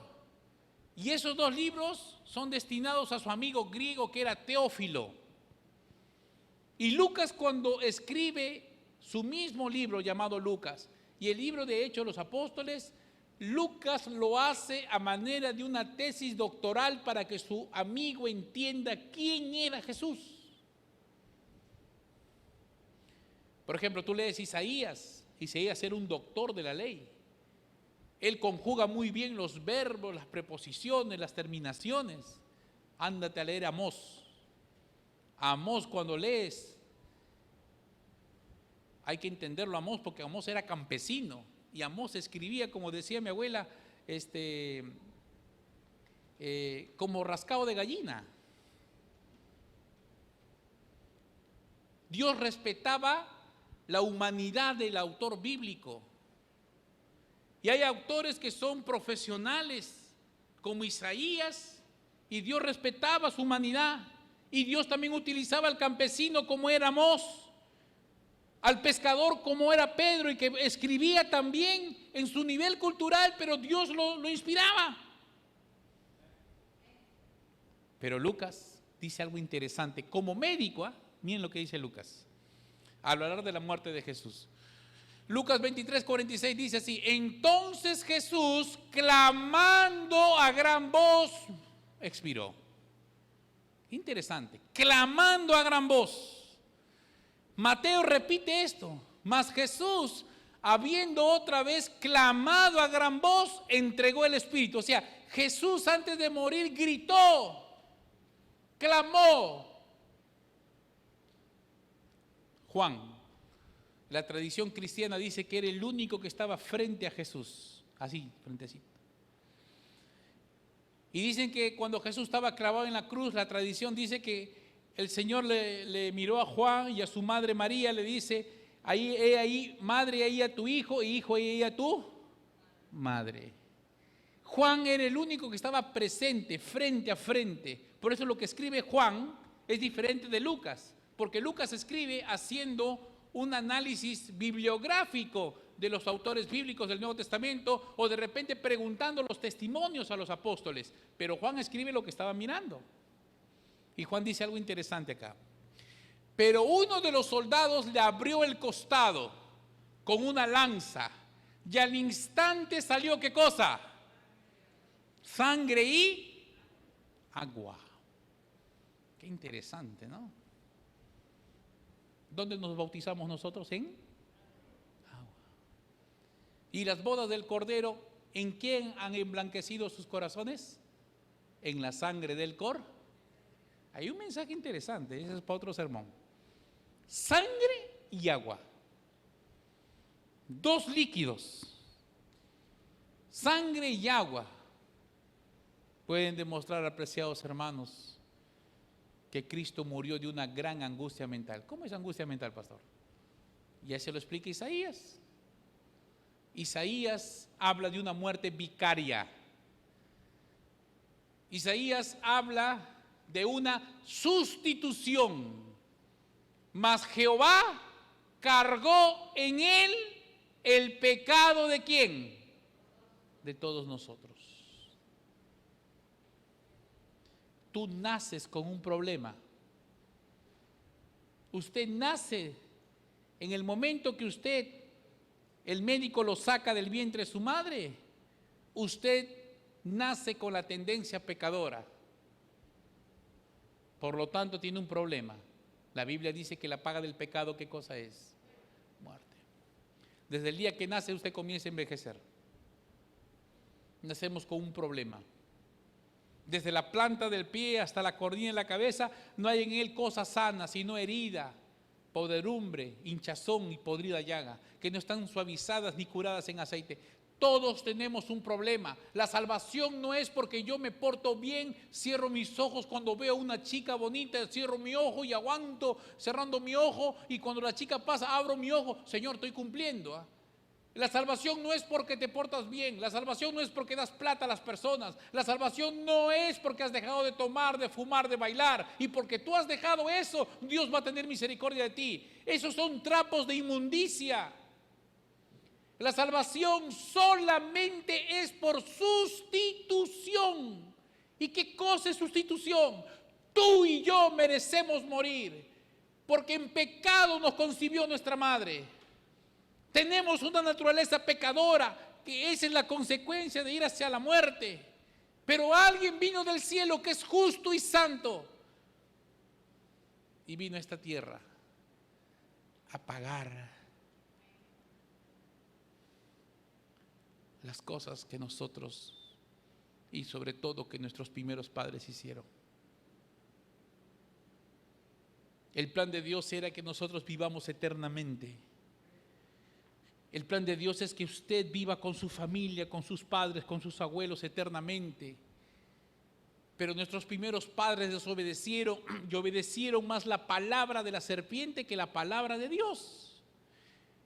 Y esos 2 libros son destinados a su amigo griego que era Teófilo. Y Lucas, cuando escribe su mismo libro llamado Lucas y el libro de Hechos de los Apóstoles, Lucas lo hace a manera de una tesis doctoral para que su amigo entienda quién era Jesús. Por ejemplo, tú lees Isaías era un doctor de la ley. Él conjuga muy bien los verbos, las preposiciones, las terminaciones. Ándate a leer Amós. Amós, cuando lees, hay que entenderlo Amós, porque Amós era campesino y Amós escribía, como decía mi abuela, como rascado de gallina. Dios respetaba la humanidad del autor bíblico. Y hay autores que son profesionales, como Isaías, y Dios respetaba su humanidad. Y Dios también utilizaba al campesino como era Amós, al pescador como era Pedro, y que escribía también en su nivel cultural, pero Dios lo inspiraba. Pero Lucas dice algo interesante, como médico, miren lo que dice Lucas, al hablar de la muerte de Jesús. Lucas 23:46 dice así: entonces Jesús, clamando a gran voz, expiró. Interesante, clamando a gran voz. Mateo repite esto: mas Jesús, habiendo otra vez clamado a gran voz, entregó el Espíritu. O sea, Jesús antes de morir gritó, clamó. Juan La tradición cristiana dice que era el único que estaba frente a Jesús, así, frentecito. Y dicen que cuando Jesús estaba clavado en la cruz, la tradición dice que el Señor le miró a Juan y a su madre María, le dice, ahí, madre, ahí a tu hijo, y hijo, ahí a tu madre. Juan era el único que estaba presente, frente a frente. Por eso lo que escribe Juan es diferente de Lucas, porque Lucas escribe haciendo un análisis bibliográfico de los autores bíblicos del Nuevo Testamento, o de repente preguntando los testimonios a los apóstoles, pero Juan escribe lo que estaba mirando. Y Juan dice algo interesante acá. Pero uno de los soldados le abrió el costado con una lanza, y al instante salió, ¿qué cosa? Sangre y agua. Qué interesante, ¿no? ¿Dónde nos bautizamos nosotros? En agua. ¿Y las bodas del Cordero, en quién han emblanquecido sus corazones? En la sangre del Cordero. Hay un mensaje interesante, ese es para otro sermón. Sangre y agua. Dos líquidos. Sangre y agua pueden demostrar, apreciados hermanos, que Cristo murió de una gran angustia mental. ¿Cómo es angustia mental, pastor? Ya se lo explica Isaías. Isaías habla de una muerte vicaria. Isaías habla de una sustitución. Mas Jehová cargó en él el pecado ¿de quién? De todos nosotros. Tú naces con un problema. Usted nace en el momento que el médico lo saca del vientre de su madre. Usted nace con la tendencia pecadora. Por lo tanto, tiene un problema. La Biblia dice que la paga del pecado, ¿qué cosa es? Muerte. Desde el día que nace, usted comienza a envejecer. Nacemos con un problema. Desde la planta del pie hasta la cornilla de la cabeza, no hay en él cosa sana, sino herida, podredumbre, hinchazón y podrida llaga, que no están suavizadas ni curadas en aceite. Todos tenemos un problema. La salvación no es porque yo me porto bien, cierro mis ojos cuando veo a una chica bonita, cierro mi ojo y aguanto cerrando mi ojo, y cuando la chica pasa abro mi ojo, Señor, estoy cumpliendo. La salvación no es porque te portas bien, la salvación no es porque das plata a las personas, la salvación no es porque has dejado de tomar, de fumar, de bailar, y porque tú has dejado eso, Dios va a tener misericordia de ti. Esos son trapos de inmundicia. La salvación solamente es por sustitución. ¿Y qué cosa es sustitución? Tú y yo merecemos morir, porque en pecado nos concibió nuestra madre. Tenemos una naturaleza pecadora, que esa es la consecuencia de ir hacia la muerte. Pero alguien vino del cielo que es justo y santo, y vino a esta tierra a pagar las cosas que nosotros, y sobre todo que nuestros primeros padres hicieron. El plan de Dios era que nosotros vivamos eternamente. El plan de Dios es que usted viva con su familia, con sus padres, con sus abuelos eternamente. Pero nuestros primeros padres desobedecieron y obedecieron más la palabra de la serpiente que la palabra de Dios.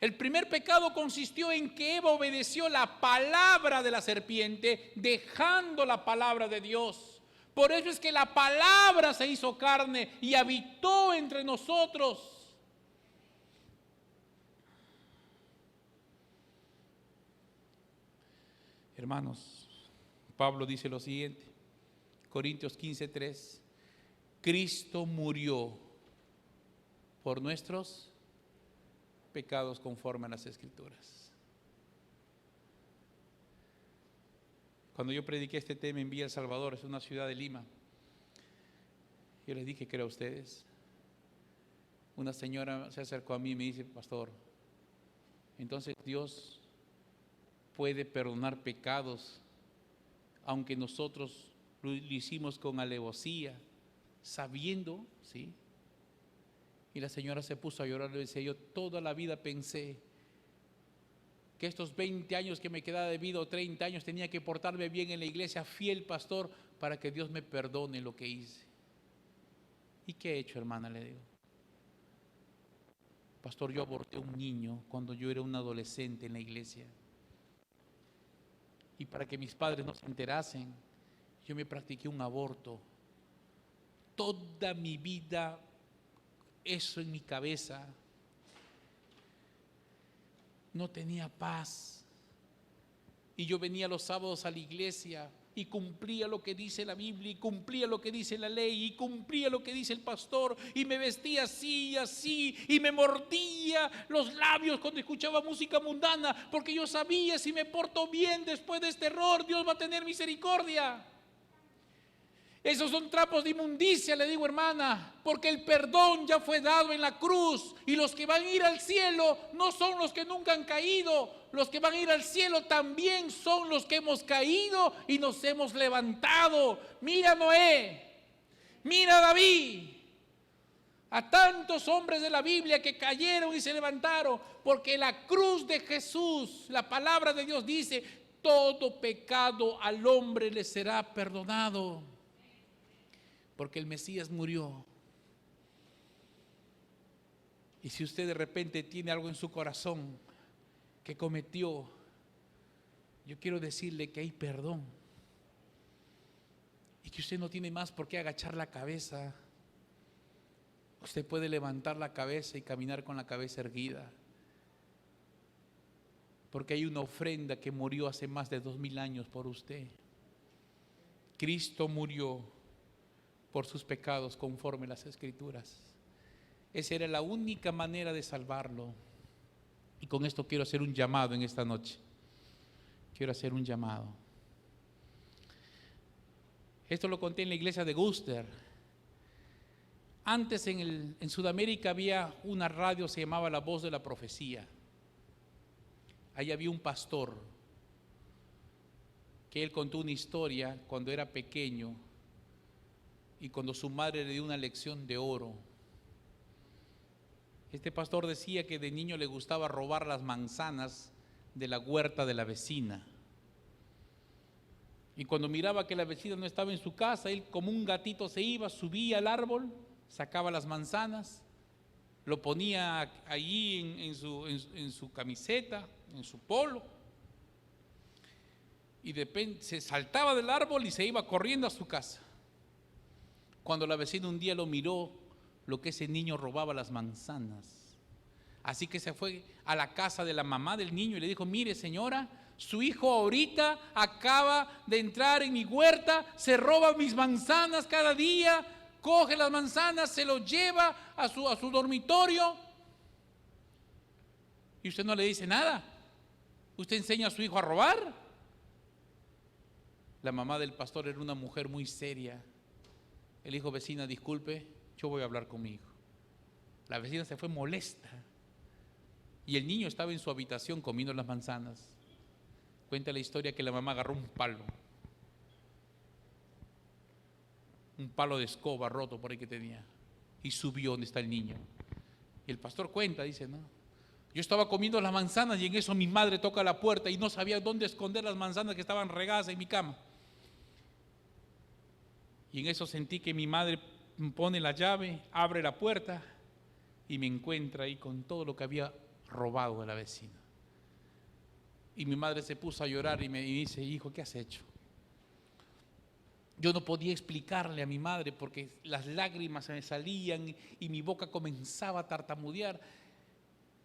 El primer pecado consistió en que Eva obedeció la palabra de la serpiente, dejando la palabra de Dios. Por eso es que la palabra se hizo carne y habitó entre nosotros. Hermanos, Pablo dice lo siguiente, Corintios 15:3, Cristo murió por nuestros pecados conforme a las Escrituras. Cuando yo prediqué este tema en Villa El Salvador, es una ciudad de Lima, yo les dije que era a ustedes. Una señora se acercó a mí y me dice, pastor, entonces Dios puede perdonar pecados, aunque nosotros lo hicimos con alevosía, sabiendo, ¿sí?, Y la señora se puso a llorar y decía, yo toda la vida pensé que estos 20 años que me quedaba de vida o 30 años tenía que portarme bien en la iglesia, fiel pastor, para que Dios me perdone lo que hice. ¿Y qué he hecho, hermana? Le digo. Pastor, yo aborté un niño cuando yo era un adolescente en la iglesia. Y para que mis padres no se enterasen, yo me practiqué un aborto. Toda mi vida, eso en mi cabeza. No tenía paz. Y yo venía los sábados a la iglesia y cumplía lo que dice la Biblia, y cumplía lo que dice la ley, y cumplía lo que dice el pastor, y me vestía así y así, y me mordía los labios cuando escuchaba música mundana, porque yo sabía, si me porto bien después de este error, Dios va a tener misericordia. Esos son trapos de inmundicia, le digo, hermana, porque el perdón ya fue dado en la cruz, y los que van a ir al cielo no son los que nunca han caído, los que van a ir al cielo también son los que hemos caído y nos hemos levantado. Mira a Noé, mira a David, a tantos hombres de la Biblia que cayeron y se levantaron, porque la cruz de Jesús, la palabra de Dios dice, todo pecado al hombre le será perdonado. Porque el Mesías murió. Y si usted de repente tiene algo en su corazón que cometió, yo quiero decirle que hay perdón. Y que usted no tiene más por qué agachar la cabeza. Usted puede levantar la cabeza y caminar con la cabeza erguida. Porque hay una ofrenda que murió hace más de 2000 años por usted. Cristo murió por sus pecados conforme las Escrituras. Esa era la única manera de salvarlo. Y con esto quiero hacer un llamado en esta noche. Quiero hacer un llamado. Esto lo conté en la iglesia de Guster. Antes en Sudamérica había una radio, se llamaba La Voz de la Profecía. Ahí había un pastor que él contó una historia cuando era pequeño y cuando su madre le dio una lección de oro. Este pastor decía que de niño le gustaba robar las manzanas de la huerta de la vecina. Y cuando miraba que la vecina no estaba en su casa, él como un gatito se iba, subía al árbol, sacaba las manzanas, lo ponía allí en su camiseta, en su polo, y de repente se saltaba del árbol y se iba corriendo a su casa. Cuando la vecina un día lo miró, lo que ese niño robaba las manzanas. Así que se fue a la casa de la mamá del niño y le dijo, mire señora, su hijo ahorita acaba de entrar en mi huerta, se roba mis manzanas cada día, coge las manzanas, se lo lleva a su dormitorio. Y usted no le dice nada. Usted enseña a su hijo a robar. La mamá del pastor era una mujer muy seria. El hijo, vecina, disculpe, yo voy a hablar con mi hijo. La vecina se fue molesta y el niño estaba en su habitación comiendo las manzanas. Cuenta la historia que la mamá agarró un palo de escoba roto por ahí que tenía, y subió donde está el niño. Y el pastor cuenta, dice, no, yo estaba comiendo las manzanas y en eso mi madre toca la puerta y no sabía dónde esconder las manzanas que estaban regadas en mi cama. Y en eso sentí que mi madre pone la llave, abre la puerta y me encuentra ahí con todo lo que había robado de la vecina. Y mi madre se puso a llorar y me dice, hijo, ¿qué has hecho? Yo no podía explicarle a mi madre porque las lágrimas se me salían y mi boca comenzaba a tartamudear.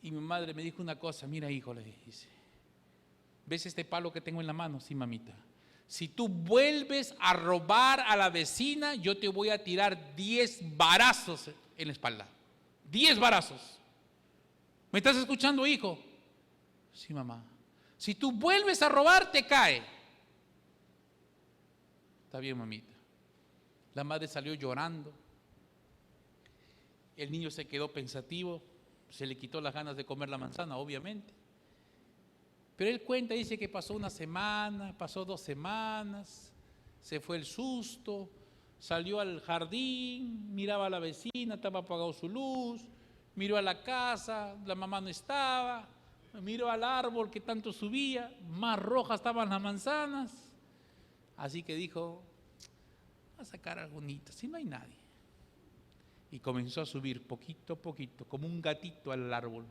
Y mi madre me dijo una cosa, mira hijo, le dice, ¿ves este palo que tengo en la mano? Sí, mamita. Si tú vuelves a robar a la vecina, yo te voy a tirar 10 varazos en la espalda. 10 varazos. ¿Me estás escuchando, hijo? Sí, mamá. Si tú vuelves a robar, te cae. Está bien, mamita. La madre salió llorando. El niño se quedó pensativo. Se le quitó las ganas de comer la manzana, obviamente. Pero él cuenta, dice que pasó una semana, pasó 2 semanas, se fue el susto, salió al jardín, miraba a la vecina, estaba apagado su luz, Miró a la casa, la mamá no estaba. Miró al árbol que tanto subía, más rojas estaban las manzanas. Así que dijo, voy a sacar algunitas, si no hay nadie. Y comenzó a subir poquito a poquito, como un gatito al árbol.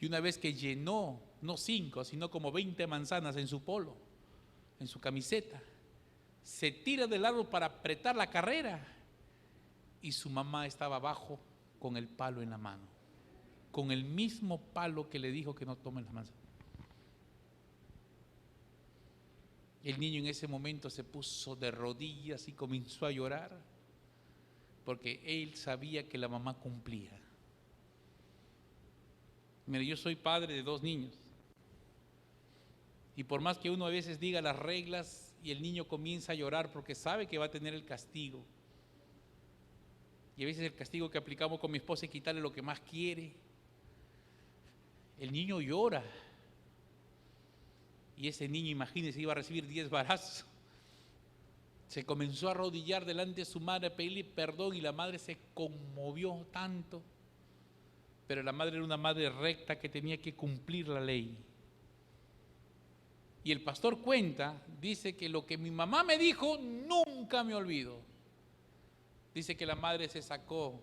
Y una vez que llenó, no 5, sino como 20 manzanas en su polo, en su camiseta, se tira del árbol para apretar la carrera. Y su mamá estaba abajo con el palo en la mano, con el mismo palo que le dijo que no tome las manzanas. El niño en ese momento se puso de rodillas y comenzó a llorar, porque él sabía que la mamá cumplía. Mire, yo soy padre de 2 niños, y por más que uno a veces diga las reglas y el niño comienza a llorar porque sabe que va a tener el castigo, y a veces el castigo que aplicamos con mi esposa es quitarle lo que más quiere, el niño llora. Y ese niño, imagínense, iba a recibir 10 varazos. Se comenzó a arrodillar delante de su madre a pedirle perdón, y la madre se conmovió tanto. Pero la madre era una madre recta que tenía que cumplir la ley. Y el pastor cuenta, dice que lo que mi mamá me dijo nunca me olvido. Dice que la madre se sacó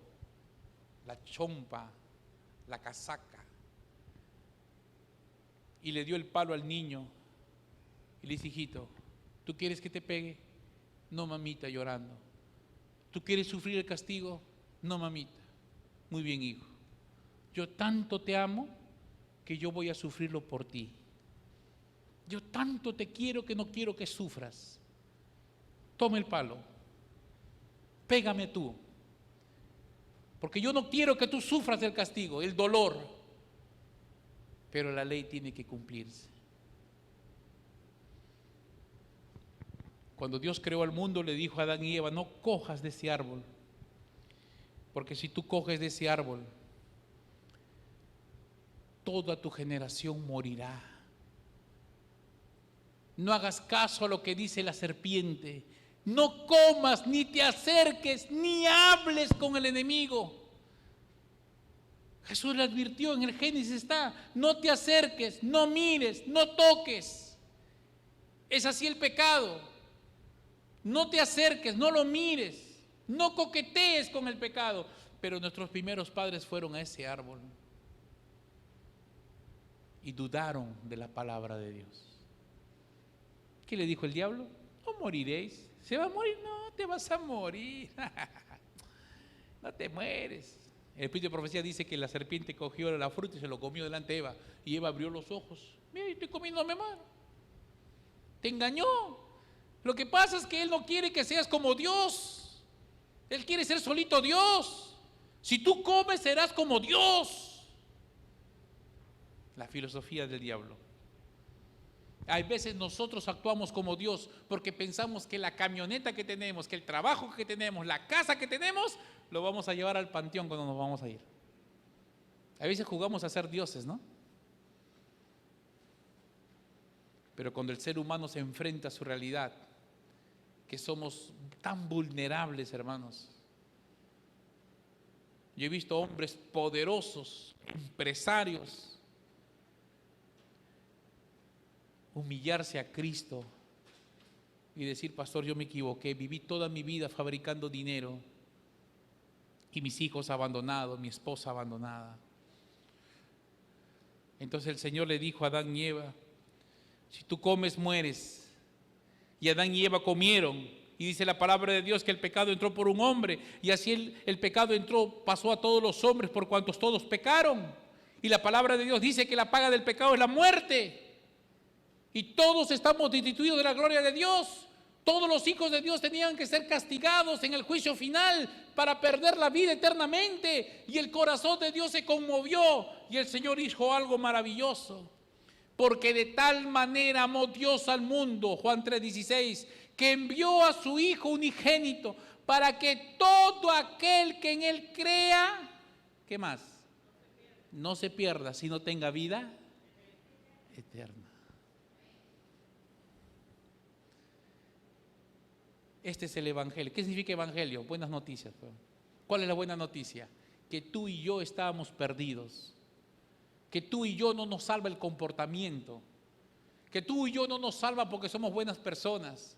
la chompa, la casaca, y le dio el palo al niño. Y le dice, hijito, ¿tú quieres que te pegue? No, mamita, llorando. ¿Tú quieres sufrir el castigo? No, mamita. Muy bien, hijo. Yo tanto te amo que yo voy a sufrirlo por ti. Yo tanto te quiero que no quiero que sufras. Toma el palo. Pégame tú. Porque yo no quiero que tú sufras el castigo, el dolor. Pero la ley tiene que cumplirse. Cuando Dios creó al mundo, le dijo a Adán y Eva, no cojas de ese árbol, porque si tú coges de ese árbol, toda tu generación morirá. No hagas caso a lo que dice la serpiente, no comas, ni te acerques, ni hables con el enemigo. Jesús le advirtió, en el Génesis está, no te acerques, no mires, no toques. Es así el pecado. No te acerques, no lo mires, no coquetees con el pecado. Pero nuestros primeros padres fueron a ese árbol y dudaron de la palabra de Dios. ¿Qué le dijo el diablo? No moriréis. ¿Se va a morir? No, te vas a morir. No te mueres. El espíritu de profecía dice que la serpiente cogió la fruta y se lo comió delante de Eva. Y Eva abrió los ojos. Mira, estoy comiéndome mano. Te engañó. Lo que pasa es que Él no quiere que seas como Dios. Él quiere ser solito Dios. Si tú comes, serás como Dios. La filosofía del diablo. Hay veces nosotros actuamos como Dios porque pensamos que la camioneta que tenemos, que el trabajo que tenemos, la casa que tenemos, lo vamos a llevar al panteón cuando nos vamos a ir. A veces jugamos a ser dioses, ¿no? Pero cuando el ser humano se enfrenta a su realidad, que somos tan vulnerables, hermanos. Yo he visto hombres poderosos, empresarios, humillarse a Cristo y decir, pastor, yo me equivoqué, viví toda mi vida fabricando dinero y mis hijos abandonados, mi esposa abandonada. Entonces el Señor le dijo a Adán y Eva, si tú comes, mueres. Y Adán y Eva comieron, y dice la palabra de Dios que el pecado entró por un hombre, y así el pecado pasó a todos los hombres por cuantos todos pecaron. Y la palabra de Dios dice que la paga del pecado es la muerte, y todos estamos destituidos de la gloria de Dios. Todos los hijos de Dios tenían que ser castigados en el juicio final para perder la vida eternamente, y el corazón de Dios se conmovió, y el Señor hizo algo maravilloso. Porque de tal manera amó Dios al mundo, Juan 3:16, que envió a su Hijo unigénito para que todo aquel que en Él crea, ¿qué más? No se pierda, sino tenga vida eterna. Este es el Evangelio. ¿Qué significa Evangelio? Buenas noticias. ¿Cuál es la buena noticia? Que que tú y yo estábamos perdidos, que tú y yo no nos salva el comportamiento, que tú y yo no nos salva porque somos buenas personas.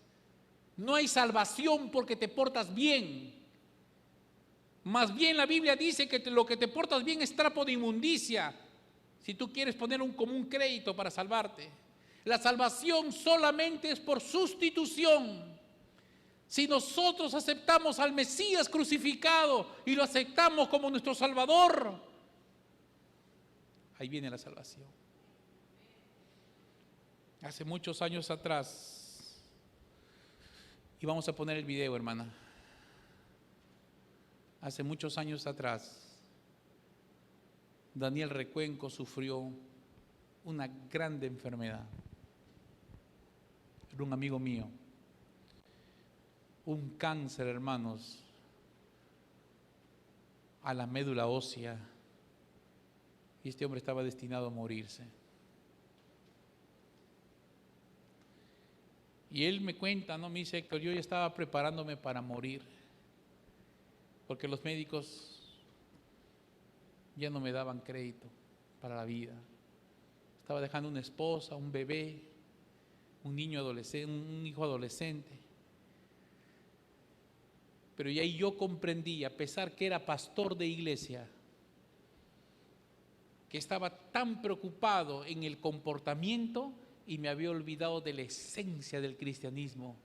No hay salvación porque te portas bien. Más bien la Biblia dice que lo que te portas bien es trapo de inmundicia, si tú quieres poner un común crédito para salvarte. La salvación solamente es por sustitución. Si nosotros aceptamos al Mesías crucificado y lo aceptamos como nuestro Salvador, ahí viene la salvación. Hace muchos años atrás, y vamos a poner el video, hermana. Hace muchos años atrás, Daniel Recuenco sufrió una grande enfermedad. Era un amigo mío. Un cáncer, hermanos, a la médula ósea. Y este hombre estaba destinado a morirse. Y él me cuenta, ¿no? Me dice: Héctor, yo ya estaba preparándome para morir, porque los médicos ya no me daban crédito para la vida. Estaba dejando una esposa, un bebé, un niño adolescente, un hijo adolescente. Pero ya ahí yo comprendí, a pesar que era pastor de iglesia, que estaba tan preocupado en el comportamiento y me había olvidado de la esencia del cristianismo,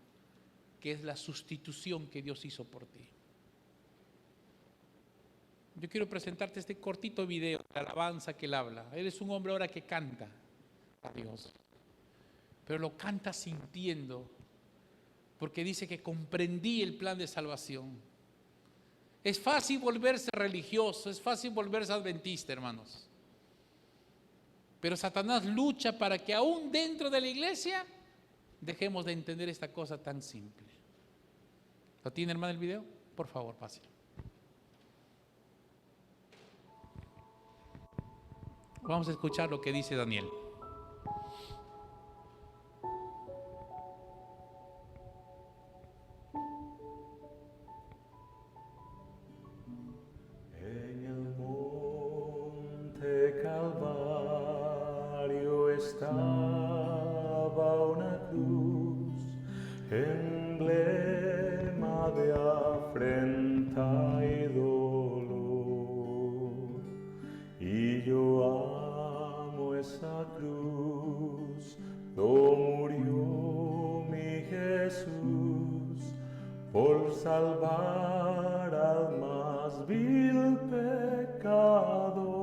que es la sustitución que Dios hizo por ti. Yo quiero presentarte este cortito video de alabanza que él habla. Él es un hombre ahora que canta a Dios, pero lo canta sintiendo, porque dice que comprendí el plan de salvación. Es fácil volverse religioso, es fácil volverse adventista, hermanos. Pero Satanás lucha para que aún dentro de la iglesia dejemos de entender esta cosa tan simple. ¿Lo tiene, hermano, el video? Por favor, páselo. Vamos a escuchar lo que dice Daniel. En el monte Calvario estaba una cruz, emblema de afrenta y dolor. Y yo amo esa cruz, lo murió mi Jesús por salvar al más vil pecador.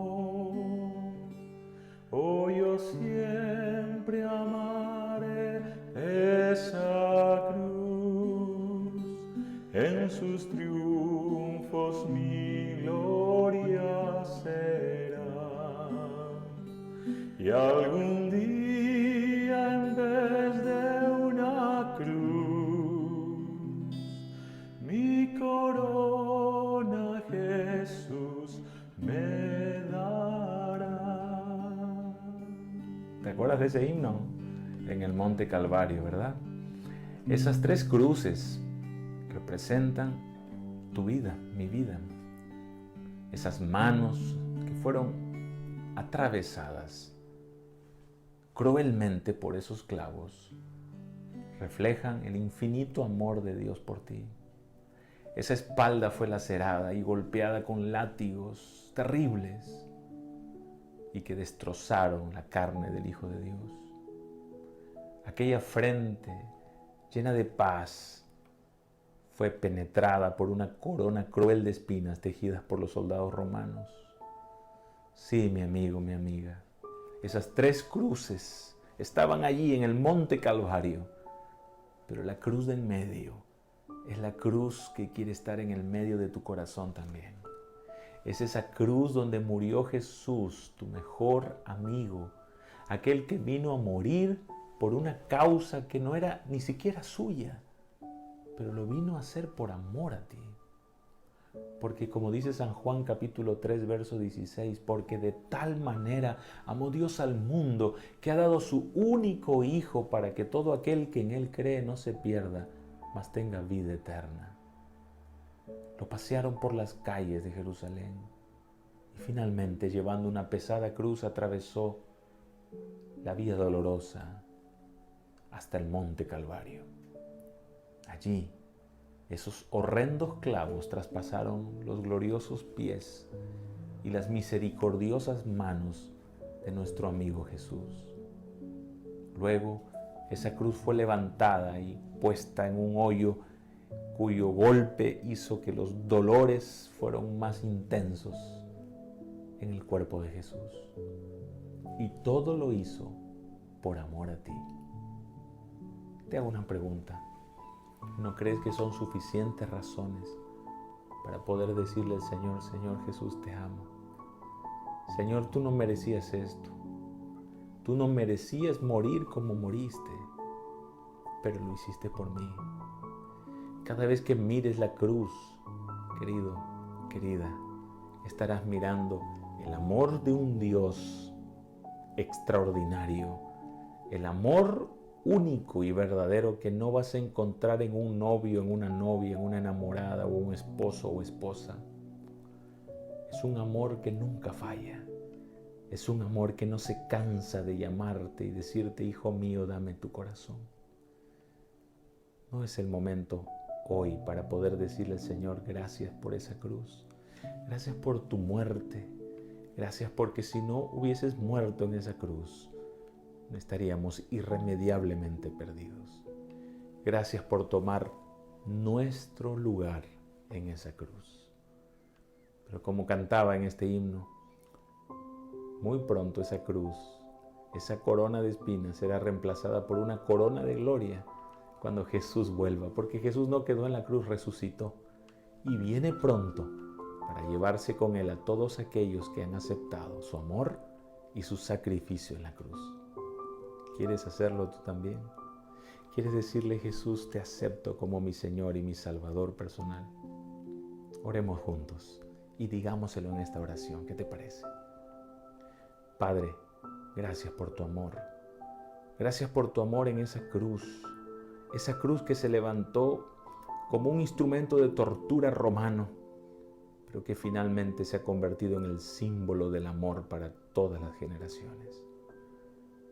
Oh, yo siempre amaré esa cruz, en sus triunfos mi gloria será. Y algún día en vez de una cruz, mi corona Jesús me dará. ¿Te acuerdas de ese himno? En el Monte Calvario, ¿verdad? Esas tres cruces representan tu vida, mi vida. Esas manos que fueron atravesadas cruelmente por esos clavos reflejan el infinito amor de Dios por ti. Esa espalda fue lacerada y golpeada con látigos terribles y que destrozaron la carne del Hijo de Dios. Aquella frente llena de paz fue penetrada por una corona cruel de espinas tejidas por los soldados romanos. Sí, mi amigo, mi amiga, esas tres cruces estaban allí en el Monte Calvario, pero la cruz del medio es la cruz que quiere estar en el medio de tu corazón también. Es esa cruz donde murió Jesús, tu mejor amigo, aquel que vino a morir por una causa que no era ni siquiera suya, pero lo vino a hacer por amor a ti. Porque como dice San Juan capítulo 3, verso 16, porque de tal manera amó Dios al mundo que ha dado su único Hijo para que todo aquel que en Él cree no se pierda, mas tenga vida eterna. Lo pasearon por las calles de Jerusalén, Finalmente, llevando una pesada cruz, atravesó la vía dolorosa hasta el monte Calvario. Allí, esos horrendos clavos traspasaron los gloriosos pies y las misericordiosas manos de nuestro amigo Jesús. Luego, esa cruz fue levantada y puesta en un hoyo cuyo golpe hizo que los dolores fueran más intensos en el cuerpo de Jesús. Y todo lo hizo por amor a ti. Te hago una pregunta. ¿No crees que son suficientes razones para poder decirle al Señor: Señor Jesús, te amo? Señor, tú no merecías esto. Tú no merecías morir como moriste, pero lo hiciste por mí. Cada vez que mires la cruz, querido, querida, estarás mirando el amor de un Dios extraordinario, el amor único y verdadero que no vas a encontrar en un novio, en una novia, en una enamorada o un esposo o esposa. Es un amor que nunca falla. Es un amor que no se cansa de llamarte y decirte: hijo mío, dame tu corazón. ¿No es el momento hoy para poder decirle al Señor: gracias por esa cruz? Gracias por tu muerte. Gracias porque si no hubieses muerto en esa cruz, no estaríamos irremediablemente perdidos. Gracias por tomar nuestro lugar en esa cruz. Pero como cantaba en este himno, muy pronto esa cruz, esa corona de espinas será reemplazada por una corona de gloria cuando Jesús vuelva, porque Jesús no quedó en la cruz, resucitó y viene pronto para llevarse con Él a todos aquellos que han aceptado su amor y su sacrificio en la cruz. ¿Quieres hacerlo tú también? ¿Quieres decirle: Jesús, te acepto como mi Señor y mi Salvador personal? Oremos juntos y digámoselo en esta oración. ¿Qué te parece? Padre, gracias por tu amor. Gracias por tu amor en esa cruz que se levantó como un instrumento de tortura romano, pero que finalmente se ha convertido en el símbolo del amor para todas las generaciones.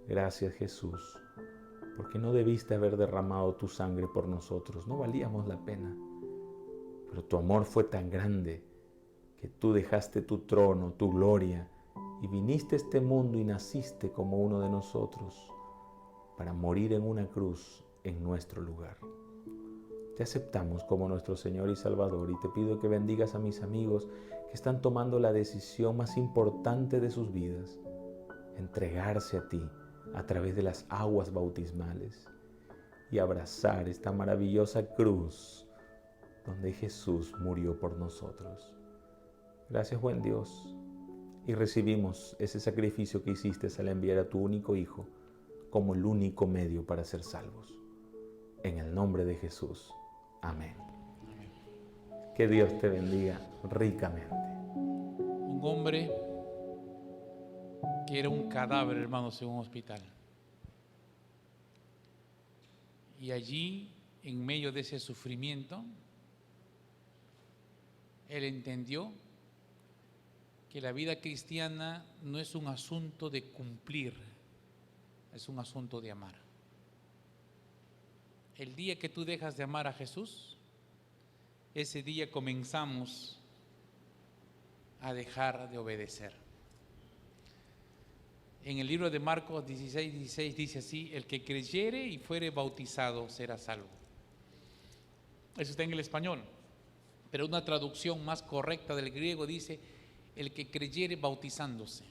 Gracias, Jesús, porque no debiste haber derramado tu sangre por nosotros, no valíamos la pena, pero tu amor fue tan grande que tú dejaste tu trono, tu gloria, y viniste a este mundo y naciste como uno de nosotros para morir en una cruz en nuestro lugar. Te aceptamos como nuestro Señor y Salvador y te pido que bendigas a mis amigos que están tomando la decisión más importante de sus vidas: entregarse a ti a través de las aguas bautismales y abrazar esta maravillosa cruz donde Jesús murió por nosotros. Gracias, buen Dios, y recibimos ese sacrificio que hiciste al enviar a tu único Hijo como el único medio para ser salvos. En el nombre de Jesús. Amén. Que Dios te bendiga ricamente. Un hombre que era un cadáver, hermanos, en un hospital. Y allí, en medio de ese sufrimiento, él entendió que la vida cristiana no es un asunto de cumplir, es un asunto de amar. El día que tú dejas de amar a Jesús, ese día comenzamos a dejar de obedecer. En el libro de Marcos 16:16 dice así: el que creyere y fuere bautizado será salvo. Eso está en el español, pero una traducción más correcta del griego dice: el que creyere bautizándose.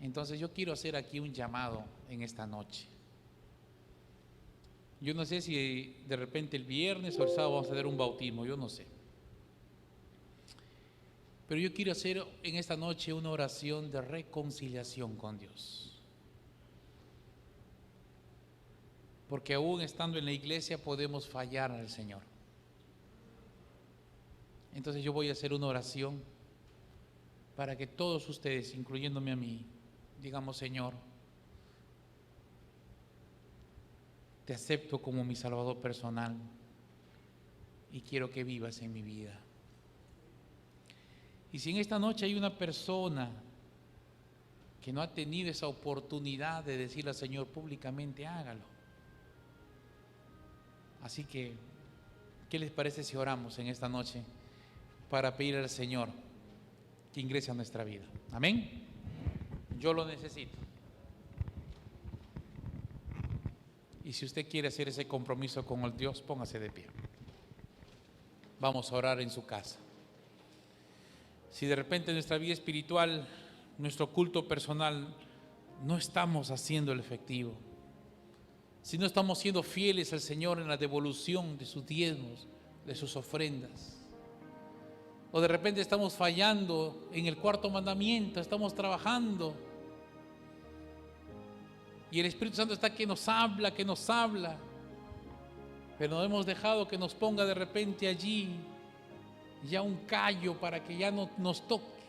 Entonces yo quiero hacer aquí un llamado en esta noche. Yo no sé si de repente el viernes o el sábado vamos a hacer un bautismo, yo no sé. Pero yo quiero hacer en esta noche una oración de reconciliación con Dios. Porque aún estando en la iglesia podemos fallar al Señor. Entonces yo voy a hacer una oración para que todos ustedes, incluyéndome a mí, digamos: Señor, te acepto como mi Salvador personal y quiero que vivas en mi vida. Y si en esta noche hay una persona que no ha tenido esa oportunidad de decirle al Señor públicamente, hágalo. Así que, ¿qué les parece si oramos en esta noche para pedir al Señor que ingrese a nuestra vida? Amén. Yo lo necesito. Y si usted quiere hacer ese compromiso con el Dios, póngase de pie. Vamos a orar en su casa. Si de repente en nuestra vida espiritual, nuestro culto personal, no estamos haciendo el efectivo, si no estamos siendo fieles al Señor en la devolución de sus diezmos, de sus ofrendas, o de repente estamos fallando en el cuarto mandamiento, estamos trabajando y el Espíritu Santo está que nos habla, pero no hemos dejado que nos ponga de repente allí ya un callo para que ya no nos toque.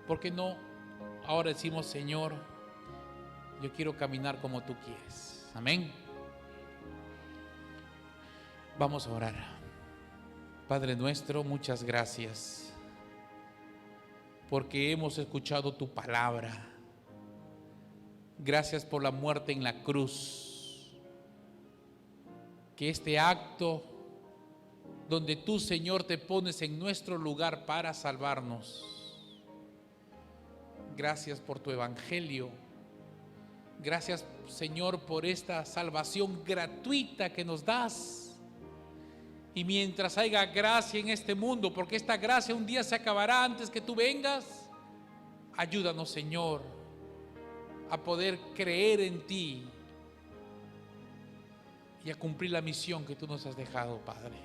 Porque no, ahora decimos, Señor, yo quiero caminar como tú quieres. Amén. Vamos a orar. Padre nuestro, muchas gracias porque hemos escuchado tu palabra. Gracias por la muerte en la cruz. Que este acto donde tú, Señor, te pones en nuestro lugar para salvarnos. Gracias por tu evangelio. Gracias, Señor, por esta salvación gratuita que nos das. Y mientras haya gracia en este mundo, porque esta gracia un día se acabará antes que tú vengas, ayúdanos, Señor, a poder creer en ti y a cumplir la misión que tú nos has dejado, Padre.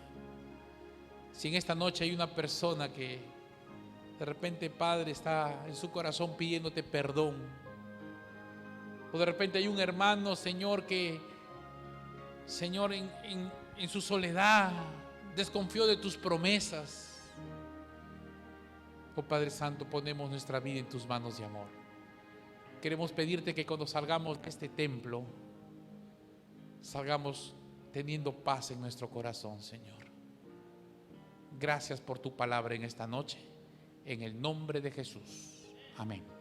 Si en esta noche hay una persona que de repente, Padre, está en su corazón pidiéndote perdón, o de repente hay un hermano, Señor, que, Señor, en su soledad desconfió de tus promesas, oh Padre Santo, ponemos nuestra vida en tus manos de amor. Queremos pedirte que cuando salgamos de este templo, salgamos teniendo paz en nuestro corazón, Señor. Gracias por tu palabra en esta noche, en el nombre de Jesús. Amén.